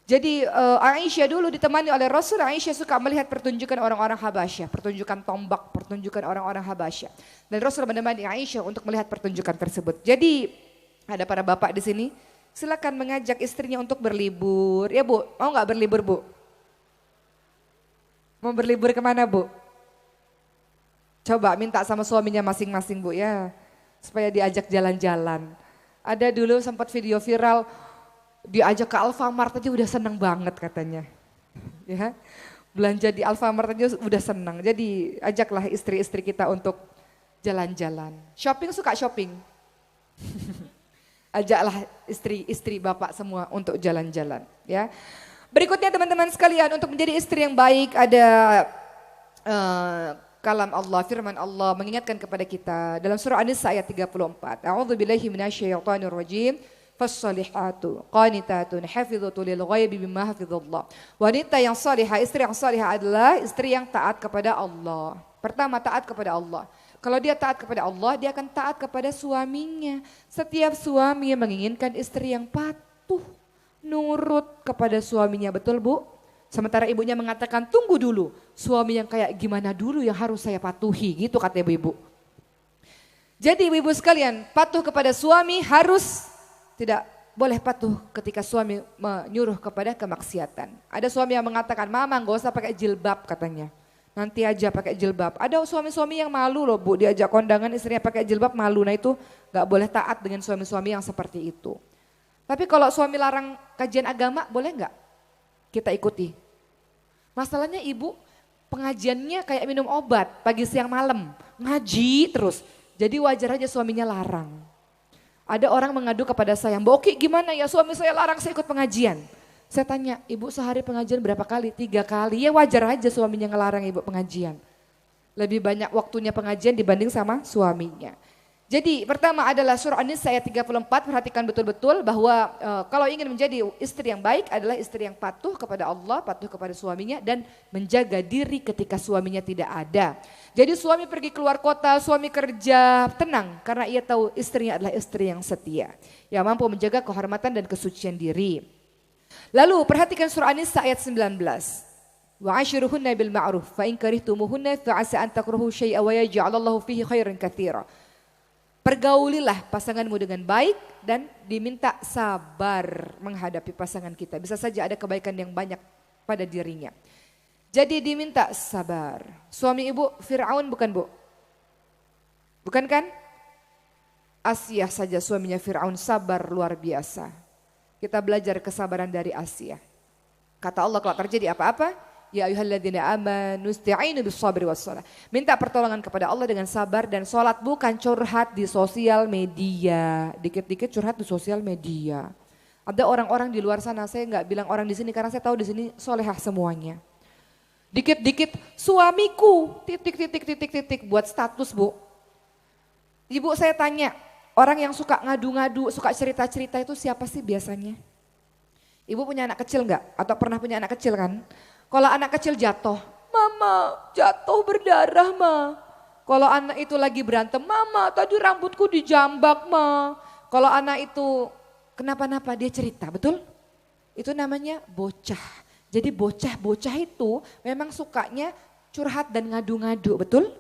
Jadi Aisyah dulu ditemani oleh Rasul, Aisyah suka melihat pertunjukan orang-orang Habasyah, pertunjukan tombak, pertunjukan orang-orang Habasyah. Dan Rasul menemani Aisyah untuk melihat pertunjukan tersebut. Jadi ada para bapak di sini, silakan mengajak istrinya untuk berlibur. Ya Bu, mau nggak berlibur Bu? Mau berlibur kemana Bu? Coba minta sama suaminya masing-masing Bu ya, supaya diajak jalan-jalan. Ada dulu sempat video viral, diajak ke Alfamart aja udah seneng banget katanya. Ya, belanja di Alfamart aja udah seneng. Jadi ajaklah istri-istri kita untuk jalan-jalan. Shopping suka shopping. Ajaklah istri-istri bapak semua untuk jalan-jalan. Ya. Berikutnya teman-teman sekalian, untuk menjadi istri yang baik ada kalam Allah, firman Allah mengingatkan kepada kita dalam surah An-Nisa ayat 34. A'udzubillahi minasyaitonirrajim. Fassalihatu qanitatun hafizatu lil ghaibi bima hafizallah. Wanita yang salihah, istri yang salihah adalah istri yang taat kepada Allah. Pertama taat kepada Allah. Kalau dia taat kepada Allah, dia akan taat kepada suaminya. Setiap suami yang menginginkan istri yang patuh, nurut kepada suaminya, betul Bu? Sementara ibunya mengatakan tunggu dulu, suami yang kayak gimana dulu yang harus saya patuhi, gitu kata ibu-ibu. Jadi ibu-ibu sekalian, patuh kepada suami harus, tidak boleh patuh ketika suami menyuruh kepada kemaksiatan. Ada suami yang mengatakan, mama gak usah pakai jilbab katanya. Nanti aja pakai jilbab. Ada suami-suami yang malu loh Bu, diajak kondangan istrinya pakai jilbab malu. Nah itu gak boleh taat dengan suami-suami yang seperti itu. Tapi kalau suami larang kajian agama boleh gak kita ikuti? Masalahnya ibu pengajiannya kayak minum obat pagi siang malam. Ngaji terus. Jadi wajar aja suaminya larang. Ada orang mengadu kepada saya, Mbak Oki gimana ya suami saya larang saya ikut pengajian. Saya tanya, ibu sehari pengajian berapa kali? 3 kali, ya wajar aja suaminya ngelarang ibu pengajian. Lebih banyak waktunya pengajian dibanding sama suaminya. Jadi pertama adalah surah An-Nisa ayat 34, perhatikan betul-betul bahwa kalau ingin menjadi istri yang baik adalah istri yang patuh kepada Allah, patuh kepada suaminya dan menjaga diri ketika suaminya tidak ada. Jadi suami pergi keluar kota, suami kerja, tenang karena ia tahu istrinya adalah istri yang setia, yang mampu menjaga kehormatan dan kesucian diri. Lalu perhatikan surah An-Nisa ayat 19. Wa ashiruhunna bil ma'ruf fa in karihtumuhunna fa 'asa an takrahu syai'an wa yaj'alallahu fihi khairan katsira. Pergaulilah pasanganmu dengan baik dan diminta sabar menghadapi pasangan kita. Bisa saja ada kebaikan yang banyak pada dirinya. Jadi diminta sabar. Suami ibu Fir'aun bukan bu? Bukan kan? Asyah saja suaminya Fir'aun sabar luar biasa. Kita belajar kesabaran dari Asyah. Kata Allah kalau terjadi apa-apa, ya ayyuhalladzina amanu ista'inu bis-sabri was-shalah. Minta pertolongan kepada Allah dengan sabar dan sholat, bukan curhat di sosial media. Dikit-dikit curhat di sosial media. Ada orang-orang di luar sana, saya nggak bilang orang di sini karena saya tahu di sini solehah semuanya. Dikit-dikit suamiku titik buat status bu. Ibu saya tanya, orang yang suka ngadu-ngadu, suka cerita-cerita itu siapa sih biasanya? Ibu punya anak kecil nggak? Atau pernah punya anak kecil kan? Kalau anak kecil jatuh, mama jatuh berdarah ma. Kalau anak itu lagi berantem, mama tadi rambutku dijambak ma. Kalau anak itu kenapa-napa dia cerita, betul? Itu namanya bocah. Jadi bocah-bocah itu memang sukanya curhat dan ngadu-ngadu, betul?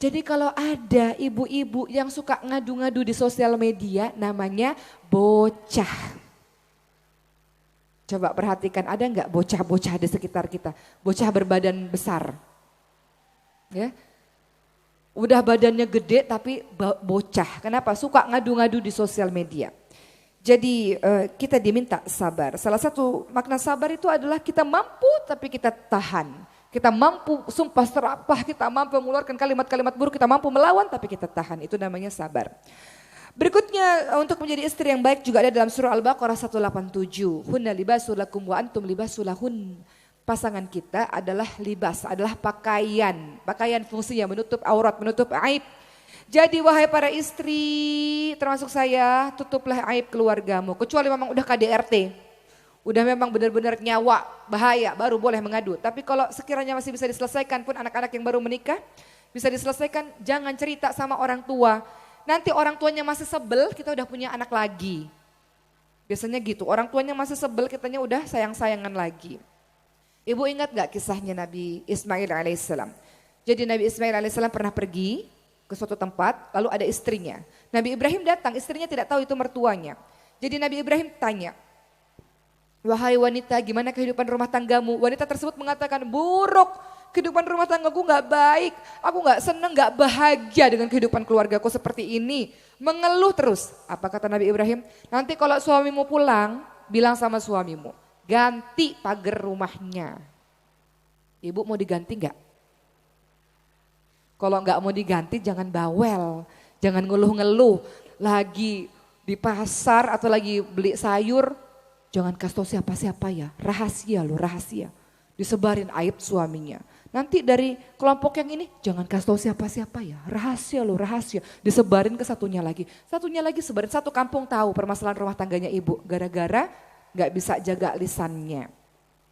Jadi kalau ada ibu-ibu yang suka ngadu-ngadu di sosial media namanya bocah. Coba perhatikan ada nggak bocah-bocah di sekitar kita, bocah berbadan besar, ya, udah badannya gede tapi bocah. Kenapa? Suka ngadu-ngadu di sosial media. Jadi kita diminta sabar. Salah satu makna sabar itu adalah kita mampu tapi kita tahan. Kita mampu sumpah serapah, kita mampu mengeluarkan kalimat-kalimat buruk, kita mampu melawan tapi kita tahan. Itu namanya sabar. Berikutnya untuk menjadi istri yang baik juga ada dalam surah Al-Baqarah 187. Hunna libasul lakum wa antum libasul lahun. Pasangan kita adalah libas, adalah pakaian. Pakaian fungsinya menutup aurat, menutup aib. Jadi wahai para istri, termasuk saya, tutuplah aib keluargamu. Kecuali memang udah KDRT. Udah memang benar-benar nyawa, bahaya, baru boleh mengadu. Tapi kalau sekiranya masih bisa diselesaikan pun anak-anak yang baru menikah, bisa diselesaikan, jangan cerita sama orang tua. Nanti orang tuanya masih sebel, kita udah punya anak lagi. Biasanya gitu, orang tuanya masih sebel, kitanya udah sayang-sayangan lagi. Ibu ingat gak kisahnya Nabi Ismail alaihissalam? Jadi Nabi Ismail alaihissalam pernah pergi ke suatu tempat, lalu ada istrinya. Nabi Ibrahim datang, istrinya tidak tahu itu mertuanya. Jadi Nabi Ibrahim tanya, wahai wanita gimana kehidupan rumah tanggamu? Wanita tersebut mengatakan, buruk. Kehidupan rumah tanggaku gak baik, aku gak seneng, gak bahagia dengan kehidupan keluargaku seperti ini. Mengeluh terus. Apa kata Nabi Ibrahim? Nanti kalau suamimu pulang, bilang sama suamimu, ganti pagar rumahnya. Ibu mau diganti gak? Kalau gak mau diganti jangan bawel, jangan ngeluh-ngeluh. Lagi di pasar atau lagi beli sayur, jangan kasih tahu siapa-siapa ya, rahasia loh, rahasia. Disebarin aib suaminya. Nanti dari kelompok yang ini jangan kasih tahu siapa-siapa ya, rahasia loh, rahasia. Disebarin ke satunya lagi sebarin, satu kampung tahu permasalahan rumah tangganya ibu. Gara-gara gak bisa jaga lisannya.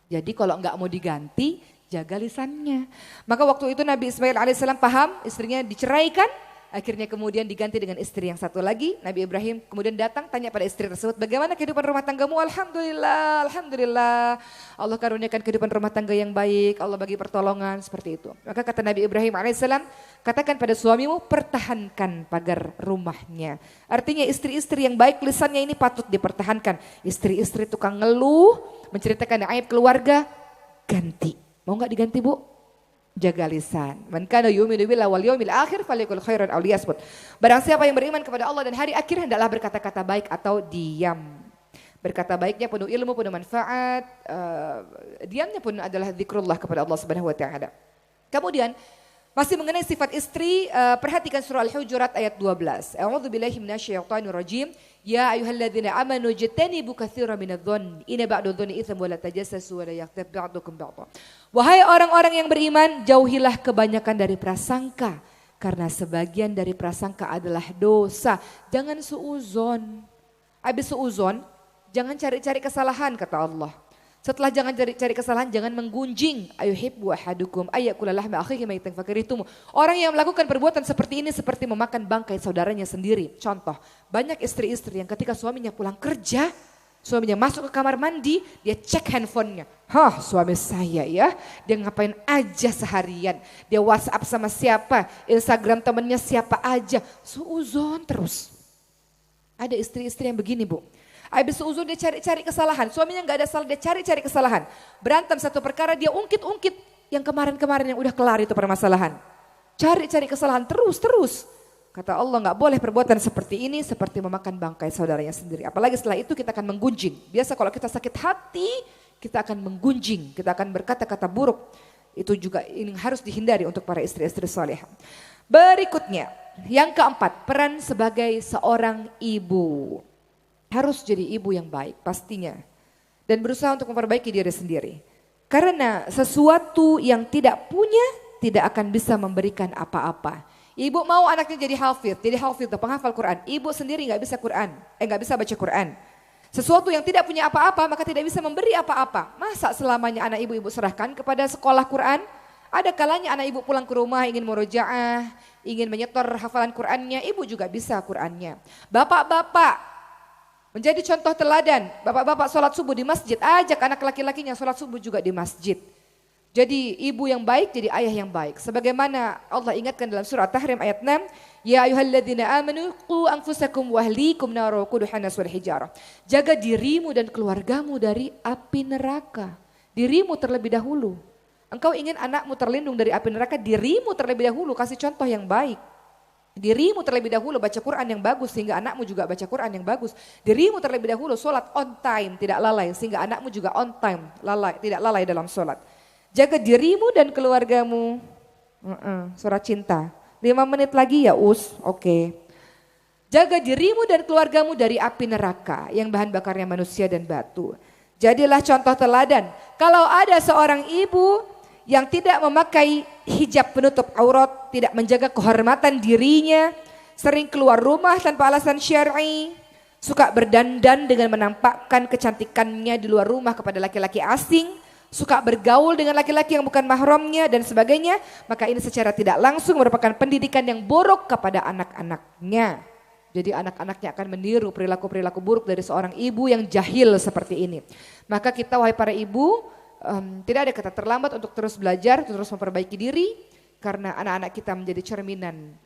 Jadi kalau gak mau diganti, jaga lisannya. Maka waktu itu Nabi Ismail alaihissalam paham istrinya diceraikan. Akhirnya kemudian diganti dengan istri yang satu lagi. Nabi Ibrahim kemudian datang tanya pada istri tersebut, bagaimana kehidupan rumah tanggamu? Alhamdulillah, alhamdulillah. Allah karuniakan kehidupan rumah tangga yang baik, Allah bagi pertolongan, seperti itu. Maka kata Nabi Ibrahim alaihissalam, katakan pada suamimu, pertahankan pagar rumahnya. Artinya istri-istri yang baik lisannya ini patut dipertahankan. Istri-istri tukang ngeluh, menceritakan aib keluarga, ganti. Mau gak diganti bu? Jaga lisan. Man kana yu'minu billahi wal yawmil akhir falyakul khairan aw liyasmut. Barang siapa yang beriman kepada Allah dan hari akhir hendaklah berkata-kata baik atau diam. Berkata baiknya penuh ilmu, penuh manfaat, diamnya pun adalah zikrullah kepada Allah Subhanahu wa taala. Kemudian masih mengenai sifat istri, perhatikan surah Al-Hujurat ayat 12. A'udzubillahi minasyaitonir rajim. Ya ayyuhalladzina amanu jtanibu katsiran minadh-dhonn inna ba'dadh-dhonni itsmun wa la tajassasu wa la yaghtab ba'dukum ba'dha. Wahai orang-orang yang beriman, jauhilah kebanyakan dari prasangka. Karena sebagian dari prasangka adalah dosa. Jangan suuzon. Habis suuzon, jangan cari-cari kesalahan kata Allah. Setelah jangan cari kesalahan, jangan menggunjing. Ayuhibbu ahadukum ayyakula lahma akhihi maitan fakaritum. Orang yang melakukan perbuatan seperti ini seperti memakan bangkai saudaranya sendiri. Contoh, banyak istri-istri yang ketika suaminya pulang kerja, suaminya masuk ke kamar mandi, dia cek handphonenya. Suami saya ya, dia ngapain aja seharian. Dia WhatsApp sama siapa, Instagram temennya siapa aja. Suuzon terus. Ada istri-istri yang begini bu. Habis suuzon dia cari-cari kesalahan. Suaminya gak ada salah, dia cari-cari kesalahan. Berantem satu perkara, dia ungkit-ungkit yang kemarin-kemarin yang udah kelar itu permasalahan. Cari-cari kesalahan terus. Kata Allah gak boleh perbuatan seperti ini seperti memakan bangkai saudaranya sendiri. Apalagi setelah itu kita akan menggunjing. Biasa kalau kita sakit hati kita akan menggunjing, kita akan berkata-kata buruk. Itu juga ini harus dihindari untuk para istri-istri salehah. Berikutnya yang keempat, peran sebagai seorang ibu. Harus jadi ibu yang baik pastinya. Dan berusaha untuk memperbaiki diri sendiri. Karena sesuatu yang tidak punya tidak akan bisa memberikan apa-apa. Ibu mau anaknya jadi hafidh penghafal Quran. Ibu sendiri nggak bisa baca Quran. Sesuatu yang tidak punya apa-apa maka tidak bisa memberi apa-apa. Masa selamanya anak ibu serahkan kepada sekolah Quran? Ada kalanya anak ibu pulang ke rumah ingin murojaah, ingin menyetor hafalan Qurannya, ibu juga bisa Qurannya. Bapak-bapak menjadi contoh teladan, bapak-bapak sholat subuh di masjid, ajak anak laki-lakinya sholat subuh juga di masjid. Jadi ibu yang baik, jadi ayah yang baik. Sebagaimana Allah ingatkan dalam surah Tahrim ayat 6, Ya ayyuhalladzina amanu qu anfusakum wa ahlikum nara waquduha nas wal hijarah. Jaga dirimu dan keluargamu dari api neraka. Dirimu terlebih dahulu. Engkau ingin anakmu terlindung dari api neraka, dirimu terlebih dahulu kasih contoh yang baik. Dirimu terlebih dahulu baca Quran yang bagus sehingga anakmu juga baca Quran yang bagus. Dirimu terlebih dahulu sholat on time tidak lalai sehingga anakmu juga on time tidak lalai dalam sholat. Jaga dirimu dan keluargamu. Surat cinta. 5 menit lagi ya oke. Jaga dirimu dan keluargamu dari api neraka yang bahan bakarnya manusia dan batu. Jadilah contoh teladan. Kalau ada seorang ibu yang tidak memakai hijab penutup aurat, tidak menjaga kehormatan dirinya, sering keluar rumah tanpa alasan syar'i, suka berdandan dengan menampakkan kecantikannya di luar rumah kepada laki-laki asing, suka bergaul dengan laki-laki yang bukan mahramnya dan sebagainya, maka ini secara tidak langsung merupakan pendidikan yang buruk kepada anak-anaknya. Jadi anak-anaknya akan meniru perilaku-perilaku buruk dari seorang ibu yang jahil seperti ini. Maka kita wahai para ibu, tidak ada kata terlambat untuk terus belajar, terus memperbaiki diri karena anak-anak kita menjadi cerminan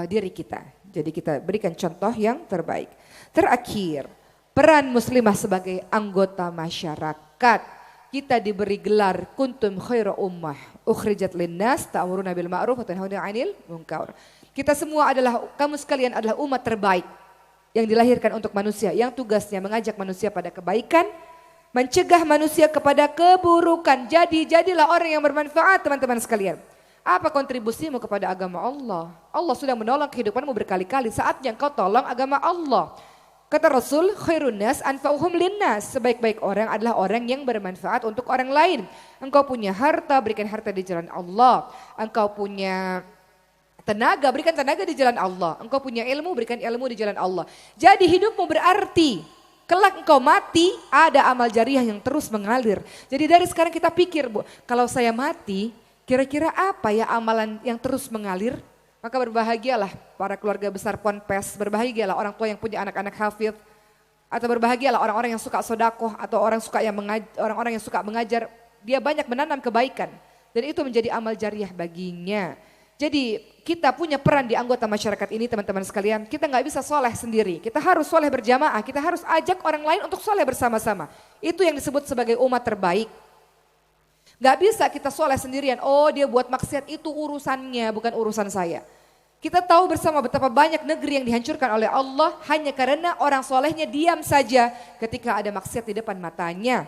diri kita. Jadi kita berikan contoh yang terbaik. Terakhir, peran muslimah sebagai anggota masyarakat. Kita diberi gelar kuntum khairu ummah ukhrijat linnas ta'muruna bil ma'ruf wa tanhauna 'anil munkar. Kita semua kamu sekalian adalah umat terbaik yang dilahirkan untuk manusia, yang tugasnya mengajak manusia pada kebaikan, mencegah manusia kepada keburukan. Jadilah orang yang bermanfaat teman-teman sekalian. Apa kontribusimu kepada agama Allah? Allah sudah menolong kehidupanmu berkali-kali. Saatnya engkau tolong agama Allah. Kata Rasul, khairun nas anfa'uhum linnas. Sebaik-baik orang adalah orang yang bermanfaat untuk orang lain. Engkau punya harta, berikan harta di jalan Allah. Engkau punya tenaga, berikan tenaga di jalan Allah. Engkau punya ilmu, berikan ilmu di jalan Allah. Jadi hidupmu berarti. Kelak engkau mati, ada amal jariah yang terus mengalir. Jadi dari sekarang kita pikir, Bu, kalau saya mati, kira-kira apa ya amalan yang terus mengalir? Maka berbahagialah para keluarga besar Ponpes, berbahagialah orang tua yang punya anak-anak hafidh, atau berbahagialah orang-orang yang suka sodakoh, atau orang-orang yang suka mengajar. Dia banyak menanam kebaikan, dan itu menjadi amal jariah baginya. Jadi kita punya peran di anggota masyarakat ini teman-teman sekalian. Kita nggak bisa soleh sendiri, kita harus soleh berjamaah, kita harus ajak orang lain untuk soleh bersama-sama. Itu yang disebut sebagai umat terbaik. Nggak bisa kita soleh sendirian, oh dia buat maksiat itu urusannya, bukan urusan saya. Kita tahu bersama betapa banyak negeri yang dihancurkan oleh Allah hanya karena orang solehnya diam saja ketika ada maksiat di depan matanya.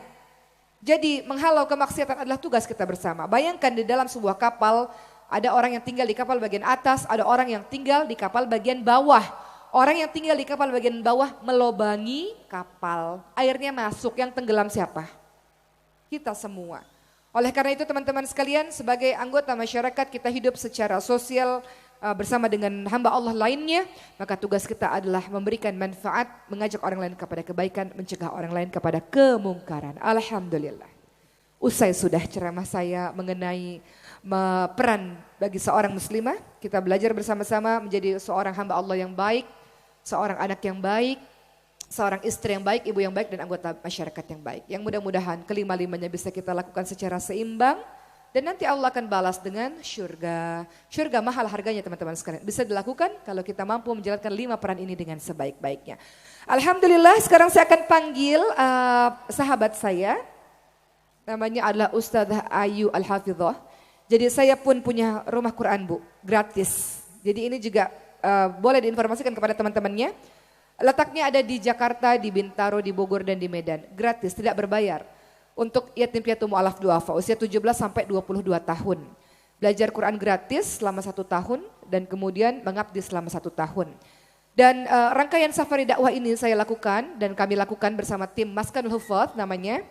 Jadi menghalau kemaksiatan adalah tugas kita bersama. Bayangkan di dalam sebuah kapal, ada orang yang tinggal di kapal bagian atas, ada orang yang tinggal di kapal bagian bawah. Orang yang tinggal di kapal bagian bawah melobangi kapal. Airnya masuk, yang tenggelam siapa? Kita semua. Oleh karena itu teman-teman sekalian, sebagai anggota masyarakat kita hidup secara sosial bersama dengan hamba Allah lainnya, maka tugas kita adalah memberikan manfaat, mengajak orang lain kepada kebaikan, mencegah orang lain kepada kemungkaran. Alhamdulillah. Usai sudah ceramah saya mengenai peran bagi seorang muslimah, kita belajar bersama-sama menjadi seorang hamba Allah yang baik, seorang anak yang baik, seorang istri yang baik, ibu yang baik, dan anggota masyarakat yang baik. Yang mudah-mudahan kelima-limanya bisa kita lakukan secara seimbang, dan nanti Allah akan balas dengan syurga. Syurga mahal harganya teman-teman sekalian. Bisa dilakukan kalau kita mampu menjalankan 5 peran ini dengan sebaik-baiknya. Alhamdulillah, sekarang saya akan panggil sahabat saya. Namanya adalah Ustadzah Ayu Al-Hafidhah. Jadi saya pun punya rumah Quran Bu, gratis. Jadi ini juga boleh diinformasikan kepada teman-temannya. Letaknya ada di Jakarta, di Bintaro, di Bogor, dan di Medan. Gratis, tidak berbayar. Untuk yatim piatu mu'alaf du'afa, usia 17 sampai 22 tahun. Belajar Quran gratis selama 1 tahun dan kemudian mengabdi selama 1 tahun. Dan rangkaian safari dakwah ini saya lakukan dan kami lakukan bersama tim Maskanul Huffaz namanya.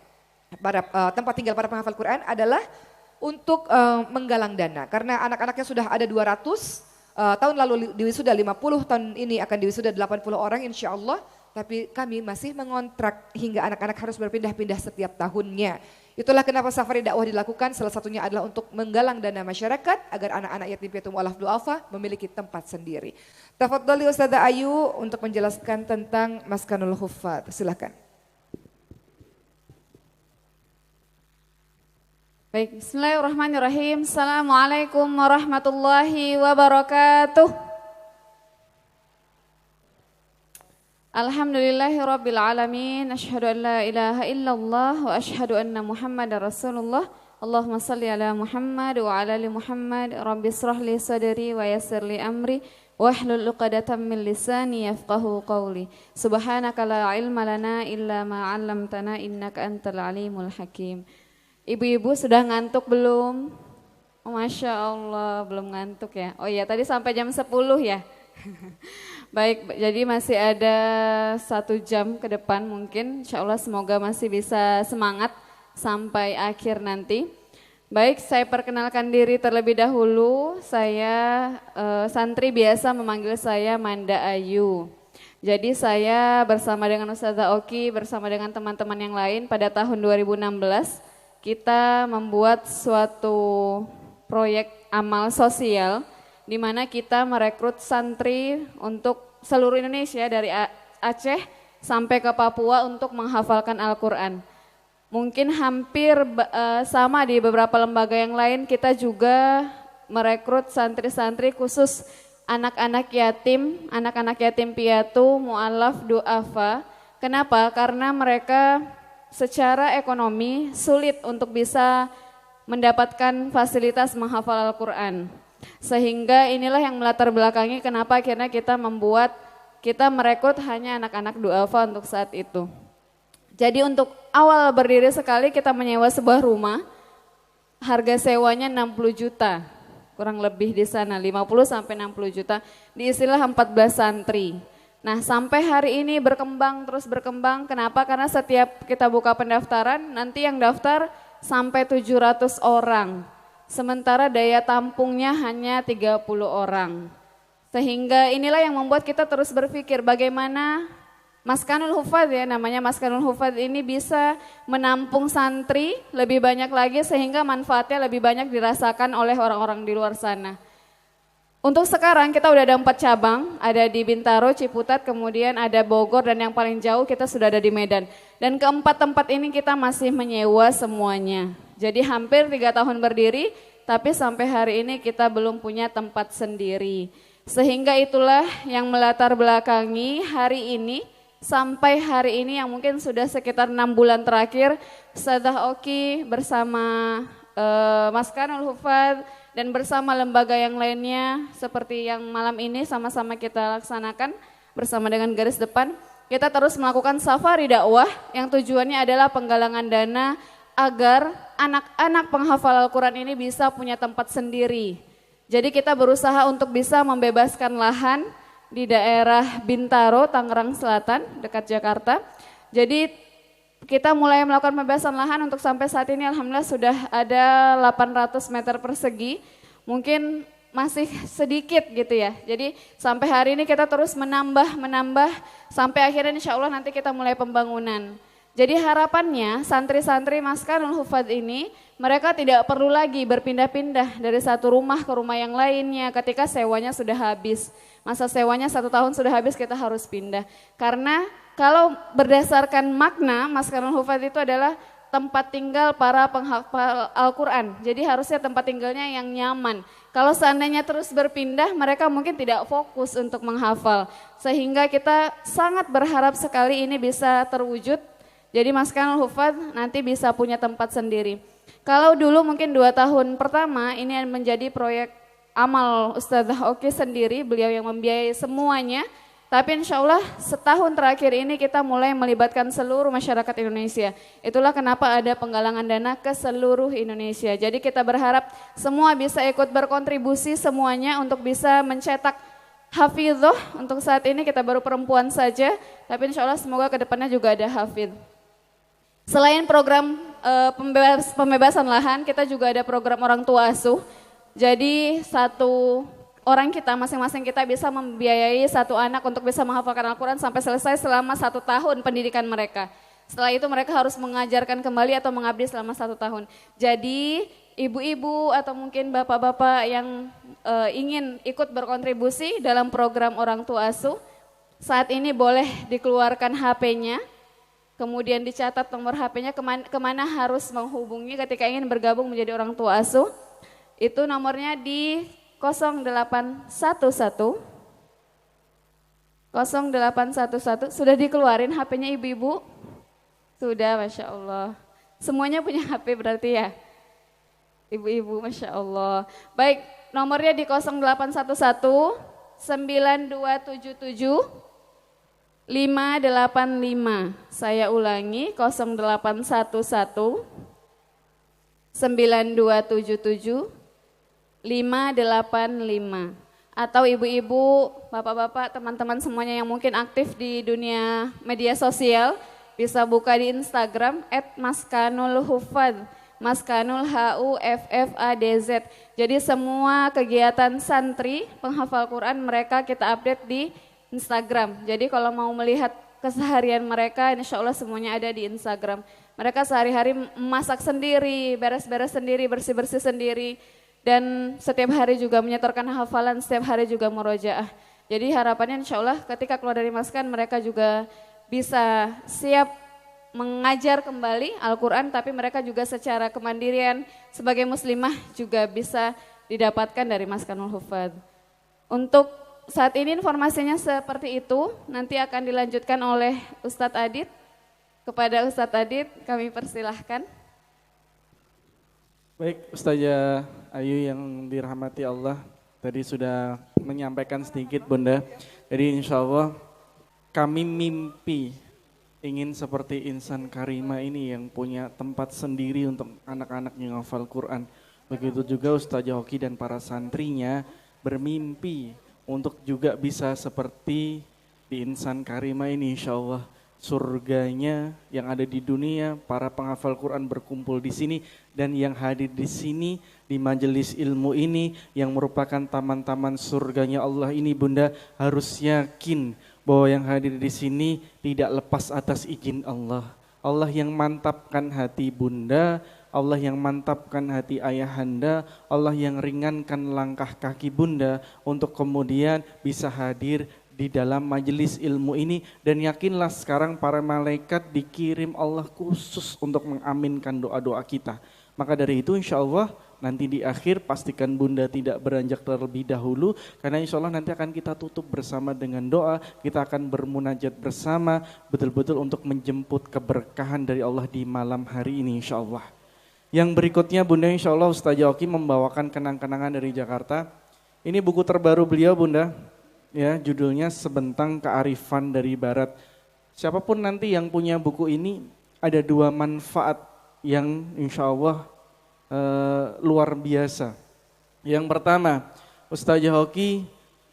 Tempat tinggal para penghafal Quran adalah untuk menggalang dana. Karena anak-anaknya sudah ada 200, tahun lalu diwisuda 50, tahun ini akan diwisuda 80 orang insya Allah. Tapi kami masih mengontrak hingga anak-anak harus berpindah-pindah setiap tahunnya. Itulah kenapa safari dakwah dilakukan, salah satunya adalah untuk menggalang dana masyarakat agar anak-anak yatim piatu mu'alaf du'afa memiliki tempat sendiri. Tafadhali Ustadzah Ayu untuk menjelaskan tentang Maskanul Huffaz. Silakan. Baik, bismillahirrahmanirrahim. Assalamualaikum warahmatullahi wabarakatuh. Alhamdulillahirabbil alamin. Asyhadu an la ilaha illallah wa asyhadu anna Muhammadar Rasulullah. Allahumma shalli ala Muhammad wa ala ali Muhammad. Rabbi shrah li sadri wa yassir li amri wahlul 'uqdatam min lisani yafqahu qawli. Subhanaka la ilma lana illa ma 'allamtana innaka antal alimul hakim. Ibu-ibu sudah ngantuk belum? Oh, Masya Allah, belum ngantuk ya. Oh iya, tadi sampai jam 10 ya. Baik, jadi masih ada 1 jam ke depan mungkin. Insya Allah semoga masih bisa semangat sampai akhir nanti. Baik, saya perkenalkan diri terlebih dahulu. Saya santri biasa memanggil saya Manda Ayu. Jadi saya bersama dengan Ustadzah Oki, bersama dengan teman-teman yang lain pada tahun 2016 kita membuat suatu proyek amal sosial di mana kita merekrut santri untuk seluruh Indonesia dari Aceh sampai ke Papua untuk menghafalkan Al-Quran. Mungkin hampir sama di beberapa lembaga yang lain, kita juga merekrut santri-santri khusus anak-anak yatim piatu, mu'alaf, du'afa. Kenapa? Karena mereka secara ekonomi sulit untuk bisa mendapatkan fasilitas menghafal Al-Quran. Sehingga inilah yang melatar belakangi kenapa akhirnya kita merekrut hanya anak-anak du'afa untuk saat itu. Jadi untuk awal berdiri sekali kita menyewa sebuah rumah, harga sewanya 60 juta, kurang lebih di sana 50 sampai 60 juta, diisilah 14 santri. Nah sampai hari ini terus berkembang, kenapa? Karena setiap kita buka pendaftaran nanti yang daftar sampai 700 orang. Sementara daya tampungnya hanya 30 orang. Sehingga inilah yang membuat kita terus berpikir bagaimana Maskanul Huffaz ya, namanya Maskanul Huffaz ini bisa menampung santri lebih banyak lagi sehingga manfaatnya lebih banyak dirasakan oleh orang-orang di luar sana. Untuk sekarang kita udah ada 4 cabang, ada di Bintaro, Ciputat, kemudian ada Bogor dan yang paling jauh kita sudah ada di Medan. Dan keempat tempat ini kita masih menyewa semuanya. Jadi hampir 3 tahun berdiri, tapi sampai hari ini kita belum punya tempat sendiri. Sehingga itulah yang melatar belakangi hari ini, sampai hari ini yang mungkin sudah sekitar 6 bulan terakhir, Ustadzah Oki bersama Maskanul Huffaz dan bersama lembaga yang lainnya seperti yang malam ini sama-sama kita laksanakan bersama dengan Garis Depan. Kita terus melakukan safari dakwah yang tujuannya adalah penggalangan dana agar anak-anak penghafal Al-Quran ini bisa punya tempat sendiri. Jadi kita berusaha untuk bisa membebaskan lahan di daerah Bintaro, Tangerang Selatan, dekat Jakarta. Jadi kita mulai melakukan pembebasan lahan untuk sampai saat ini alhamdulillah sudah ada 800 meter persegi. Mungkin masih sedikit gitu ya. Jadi sampai hari ini kita terus menambah sampai akhirnya insya Allah nanti kita mulai pembangunan. Jadi harapannya santri-santri Maskanul Hufadz ini mereka tidak perlu lagi berpindah-pindah dari satu rumah ke rumah yang lainnya ketika sewanya sudah habis. Masa sewanya 1 tahun sudah habis kita harus pindah. Karena kalau berdasarkan makna Maskanul Hufadz itu adalah tempat tinggal para penghafal Al-Quran. Jadi harusnya tempat tinggalnya yang nyaman. Kalau seandainya terus berpindah mereka mungkin tidak fokus untuk menghafal. Sehingga kita sangat berharap sekali ini bisa terwujud. Jadi Maskanul Hufadz nanti bisa punya tempat sendiri. Kalau dulu mungkin 2 tahun pertama ini menjadi proyek amal Ustadzah Oki sendiri, beliau yang membiayai semuanya. Tapi insya Allah setahun terakhir ini kita mulai melibatkan seluruh masyarakat Indonesia. Itulah kenapa ada penggalangan dana ke seluruh Indonesia. Jadi kita berharap semua bisa ikut berkontribusi semuanya untuk bisa mencetak hafidhoh. Untuk saat ini kita baru perempuan saja, tapi insya Allah semoga kedepannya juga ada hafidh. Selain program pembebasan lahan, kita juga ada program orang tua asuh. Jadi satu orang kita, masing-masing kita bisa membiayai satu anak untuk bisa menghafalkan Al-Quran sampai selesai selama 1 tahun pendidikan mereka. Setelah itu mereka harus mengajarkan kembali atau mengabdi selama 1 tahun. Jadi ibu-ibu atau mungkin bapak-bapak yang ingin ikut berkontribusi dalam program orang tua asuh, saat ini boleh dikeluarkan HP-nya. Kemudian dicatat nomor HP-nya kemana harus menghubungi ketika ingin bergabung menjadi orang tua asuh. Itu nomornya di 0811 Sudah dikeluarin HP-nya ibu-ibu? Sudah, Masya Allah. Semuanya punya HP berarti ya? Ibu-ibu, Masya Allah. Baik, nomornya di 0811 9277 585. Saya ulangi 0811 9277 585. Atau ibu-ibu, bapak-bapak, teman-teman semuanya yang mungkin aktif di dunia media sosial bisa buka di Instagram @maskanulhufadz, Maskanul HUFFADZ. Jadi semua kegiatan santri penghafal Quran mereka kita update di Instagram. Jadi kalau mau melihat keseharian mereka, insya Allah semuanya ada di Instagram. Mereka sehari-hari masak sendiri, beres-beres sendiri, bersih-bersih sendiri. Dan setiap hari juga menyetorkan hafalan, setiap hari juga murojaah. Jadi harapannya insya Allah ketika keluar dari maskan mereka juga bisa siap mengajar kembali Al-Quran. Tapi mereka juga secara kemandirian sebagai muslimah juga bisa didapatkan dari Maskanul Hufadz. Untuk saat ini informasinya seperti itu, nanti akan dilanjutkan oleh Ustadz Adit. Kepada Ustadz Adit kami persilahkan. Baik, Ustazah Ayu yang dirahmati Allah, tadi sudah menyampaikan sedikit Bunda. Jadi insya Allah kami mimpi ingin seperti Insan Karimah ini yang punya tempat sendiri untuk anak-anak yang hafal Quran. Begitu juga Ustazah Hoki dan para santrinya bermimpi untuk juga bisa seperti di Insan Karimah ini insya Allah. Surganya yang ada di dunia, para penghafal Quran berkumpul di sini dan yang hadir di sini di majelis ilmu ini yang merupakan taman-taman surganya Allah ini Bunda harus yakin bahwa yang hadir di sini tidak lepas atas izin Allah. Allah yang mantapkan hati Bunda, Allah yang mantapkan hati ayahanda, Allah yang ringankan langkah kaki Bunda untuk kemudian bisa hadir di dalam majelis ilmu ini. Dan yakinlah sekarang para malaikat dikirim Allah khusus untuk mengaminkan doa-doa kita. Maka dari itu insya Allah nanti di akhir pastikan Bunda tidak beranjak terlebih dahulu. Karena insya Allah nanti akan kita tutup bersama dengan doa. Kita akan bermunajat bersama betul-betul untuk menjemput keberkahan dari Allah di malam hari ini insya Allah. Yang berikutnya Bunda insya Allah Ustazah Oki membawakan kenang-kenangan dari Jakarta. Ini buku terbaru beliau Bunda. Ya, judulnya Sebentang Kearifan dari Barat. Siapapun nanti yang punya buku ini ada 2 manfaat yang insya Allah luar biasa. Yang pertama, Ustazah Hoki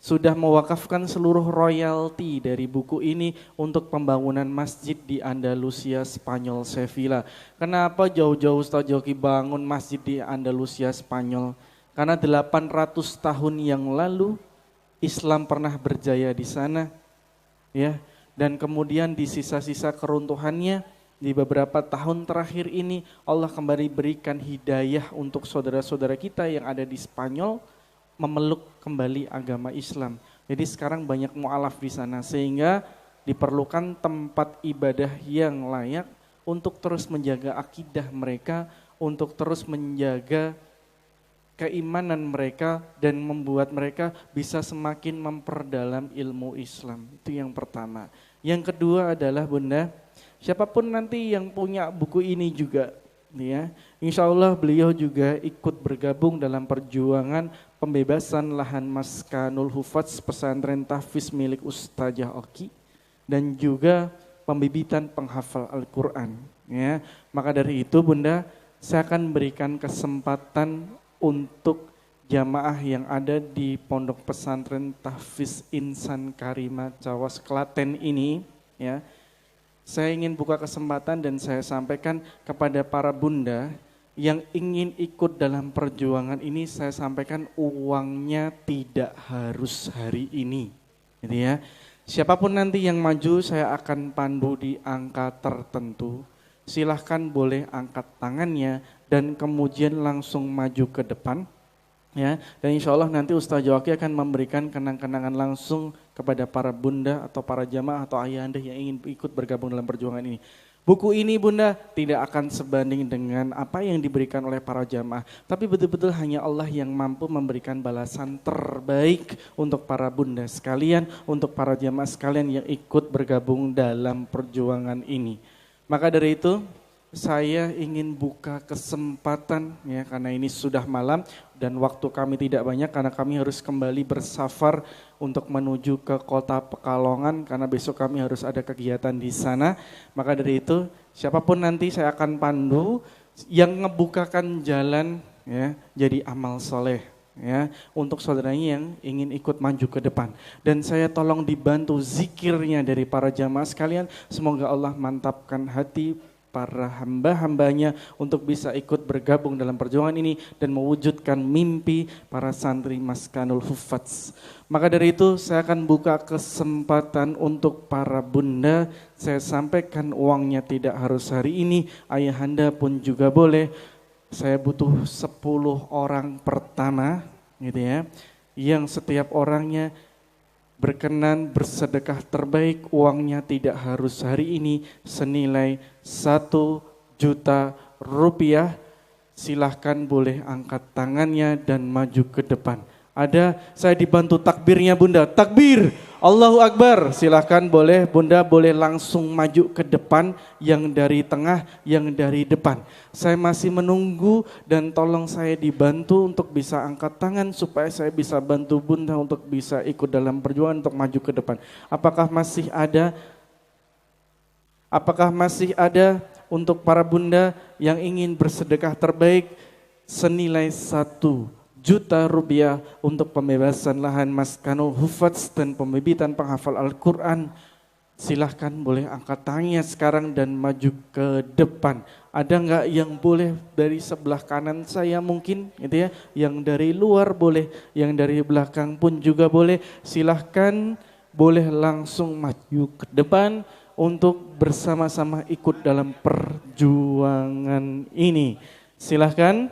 sudah mewakafkan seluruh royalti dari buku ini untuk pembangunan masjid di Andalusia, Spanyol, Sevilla. Kenapa jauh-jauh Ustaz Joki bangun masjid di Andalusia, Spanyol? Karena 800 tahun yang lalu Islam pernah berjaya di sana, ya. Dan kemudian di sisa-sisa keruntuhannya di beberapa tahun terakhir ini Allah kembali berikan hidayah untuk saudara-saudara kita yang ada di Spanyol memeluk kembali agama Islam. Jadi sekarang banyak mu'alaf di sana sehingga diperlukan tempat ibadah yang layak untuk terus menjaga akidah mereka, untuk terus menjaga keimanan mereka dan membuat mereka bisa semakin memperdalam ilmu Islam. Itu yang pertama. Yang kedua adalah Bunda, siapapun nanti yang punya buku ini juga, ya, insya Allah beliau juga ikut bergabung dalam perjuangan pembebasan lahan Maskanul Hufadz pesantren tahfiz milik Ustazah Oki dan juga pembibitan penghafal Al-Quran. Ya, maka dari itu Bunda, saya akan berikan kesempatan untuk jamaah yang ada di Pondok Pesantren Tahfiz Insan Karimah Cawas Klaten ini, ya. Saya ingin buka kesempatan dan saya sampaikan kepada para bunda yang ingin ikut dalam perjuangan ini, saya sampaikan uangnya tidak harus hari ini. Gitu ya. Siapapun nanti yang maju saya akan pandu di angka tertentu. Silahkan boleh angkat tangannya dan kemudian langsung maju ke depan. Ya, dan insya Allah nanti Ustaz Joki akan memberikan kenang-kenangan langsung kepada para bunda atau para jamaah atau ayahanda yang ingin ikut bergabung dalam perjuangan ini. Buku ini Bunda tidak akan sebanding dengan apa yang diberikan oleh para jamaah, tapi betul-betul hanya Allah yang mampu memberikan balasan terbaik untuk para bunda sekalian, untuk para jamaah sekalian yang ikut bergabung dalam perjuangan ini. Maka dari itu saya ingin buka kesempatan, ya, karena ini sudah malam dan waktu kami tidak banyak karena kami harus kembali bersafar untuk menuju ke kota Pekalongan karena besok kami harus ada kegiatan di sana. Maka dari itu siapapun nanti saya akan pandu yang ngebukakan jalan, ya, jadi amal soleh, ya, untuk saudaranya yang ingin ikut maju ke depan. Dan saya tolong dibantu zikirnya dari para jamaah sekalian. Semoga Allah mantapkan hati para hamba-hambanya untuk bisa ikut bergabung dalam perjuangan ini dan mewujudkan mimpi para santri Maskanul Hufadz. Maka dari itu saya akan buka kesempatan untuk para bunda. Saya sampaikan uangnya tidak harus hari ini, ayahanda pun juga boleh. Saya butuh 10 orang pertama, gitu ya, yang setiap orangnya berkenan bersedekah terbaik, uangnya tidak harus hari ini, senilai 1 juta rupiah. Silahkan boleh angkat tangannya dan maju ke depan. Ada, saya dibantu takbirnya Bunda, takbir, Allahu Akbar. Silahkan boleh Bunda, boleh langsung maju ke depan, yang dari tengah, yang dari depan. Saya masih menunggu dan tolong saya dibantu untuk bisa angkat tangan supaya saya bisa bantu Bunda untuk bisa ikut dalam perjuangan untuk maju ke depan. Apakah masih ada? Apakah masih ada untuk para bunda yang ingin bersedekah terbaik senilai 1 juta rupiah untuk pembebasan lahan Maskanul Hufadz dan pembibitan penghafal Al-Quran? Silahkan boleh angkat tangannya sekarang dan maju ke depan. Ada enggak yang boleh dari sebelah kanan saya mungkin, gitu ya, yang dari luar boleh, yang dari belakang pun juga boleh. Silahkan boleh langsung maju ke depan untuk bersama-sama ikut dalam perjuangan ini. Silahkan,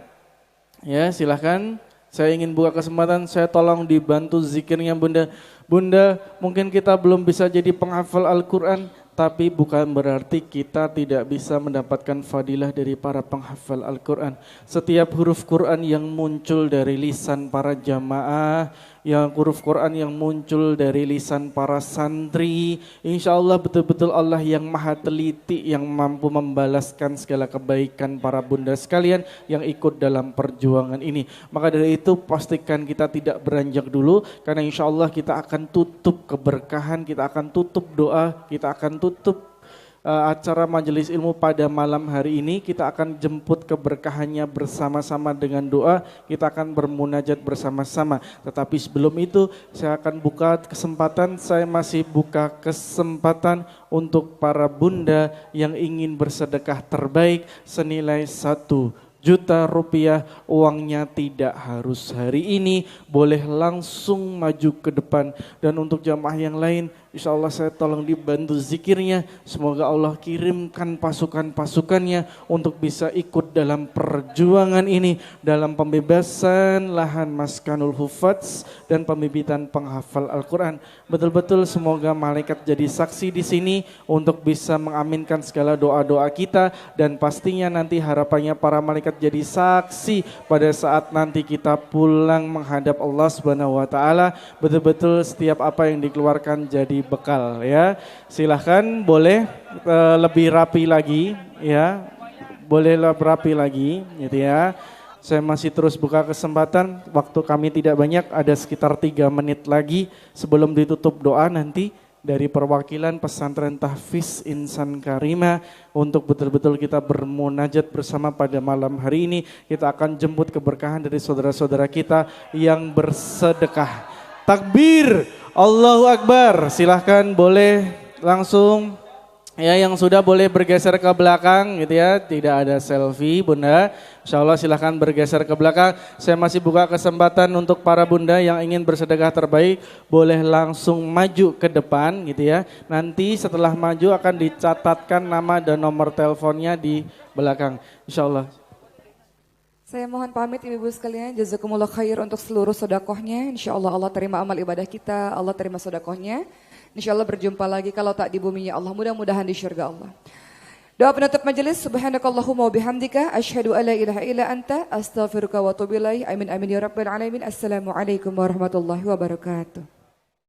ya, silahkan. Saya ingin buka kesempatan, saya tolong dibantu zikirnya Bunda. Bunda, mungkin kita belum bisa jadi penghafal Al-Quran, tapi bukan berarti kita tidak bisa mendapatkan fadilah dari para penghafal Al-Quran. Setiap huruf Quran yang muncul dari lisan para jamaah, yang huruf Quran yang muncul dari lisan para santri, insya Allah betul-betul Allah yang maha teliti, yang mampu membalaskan segala kebaikan para bunda sekalian yang ikut dalam perjuangan ini. Maka dari itu pastikan kita tidak beranjak dulu, karena insya Allah kita akan tutup keberkahan, kita akan tutup doa, kita akan tutup acara majelis ilmu pada malam hari ini. Kita akan jemput keberkahannya bersama-sama dengan doa, kita akan bermunajat bersama-sama. Tetapi sebelum itu saya akan buka kesempatan, saya masih buka kesempatan untuk para bunda yang ingin bersedekah terbaik senilai 1 juta rupiah. Uangnya tidak harus hari ini, boleh langsung maju ke depan. Dan untuk jamaah yang lain, insya Allah saya tolong dibantu zikirnya. Semoga Allah kirimkan pasukan-pasukannya untuk bisa ikut dalam perjuangan ini, dalam pembebasan lahan Maskanul Hufadz dan pembibitan penghafal Al-Quran. Betul-betul semoga malaikat jadi saksi di sini untuk bisa mengaminkan segala doa-doa kita, dan pastinya nanti harapannya para malaikat jadi saksi pada saat nanti kita pulang menghadap Allah Subhanahu wa taala. Betul-betul setiap apa yang dikeluarkan jadi bekal ya. Silahkan boleh lebih rapi lagi ya. Boleh lebih rapi lagi gitu ya. Saya masih terus buka kesempatan, waktu kami tidak banyak, ada sekitar 3 menit lagi sebelum ditutup doa nanti dari perwakilan pesantren Tahfiz Insan Karimah untuk betul-betul kita bermunajat bersama pada malam hari ini. Kita akan jemput keberkahan dari saudara-saudara kita yang bersedekah. Takbir, Allahu Akbar. Silahkan boleh langsung ya, yang sudah boleh bergeser ke belakang gitu ya, tidak ada selfie bunda. Insya Allah silahkan bergeser ke belakang. Saya masih buka kesempatan untuk para bunda yang ingin bersedekah terbaik, boleh langsung maju ke depan gitu ya. Nanti setelah maju akan dicatatkan nama dan nomor teleponnya di belakang. Insya Allah. Saya mohon pamit ibu-ibu sekalian, jazakumullah khair untuk seluruh sodakohnya. Insya Allah Allah terima amal ibadah kita, Allah terima sodakohnya. Insya Allah berjumpa lagi kalau tak di buminya Allah, mudah-mudahan di syurga Allah. Doa penutup majelis, subhanakallahumma wa bihamdika, asyhadu alla ilaha illa anta, astaghfiruka wa atubu ilaik. Amin amin ya rabbal alamin. Assalamualaikum warahmatullahi wabarakatuh.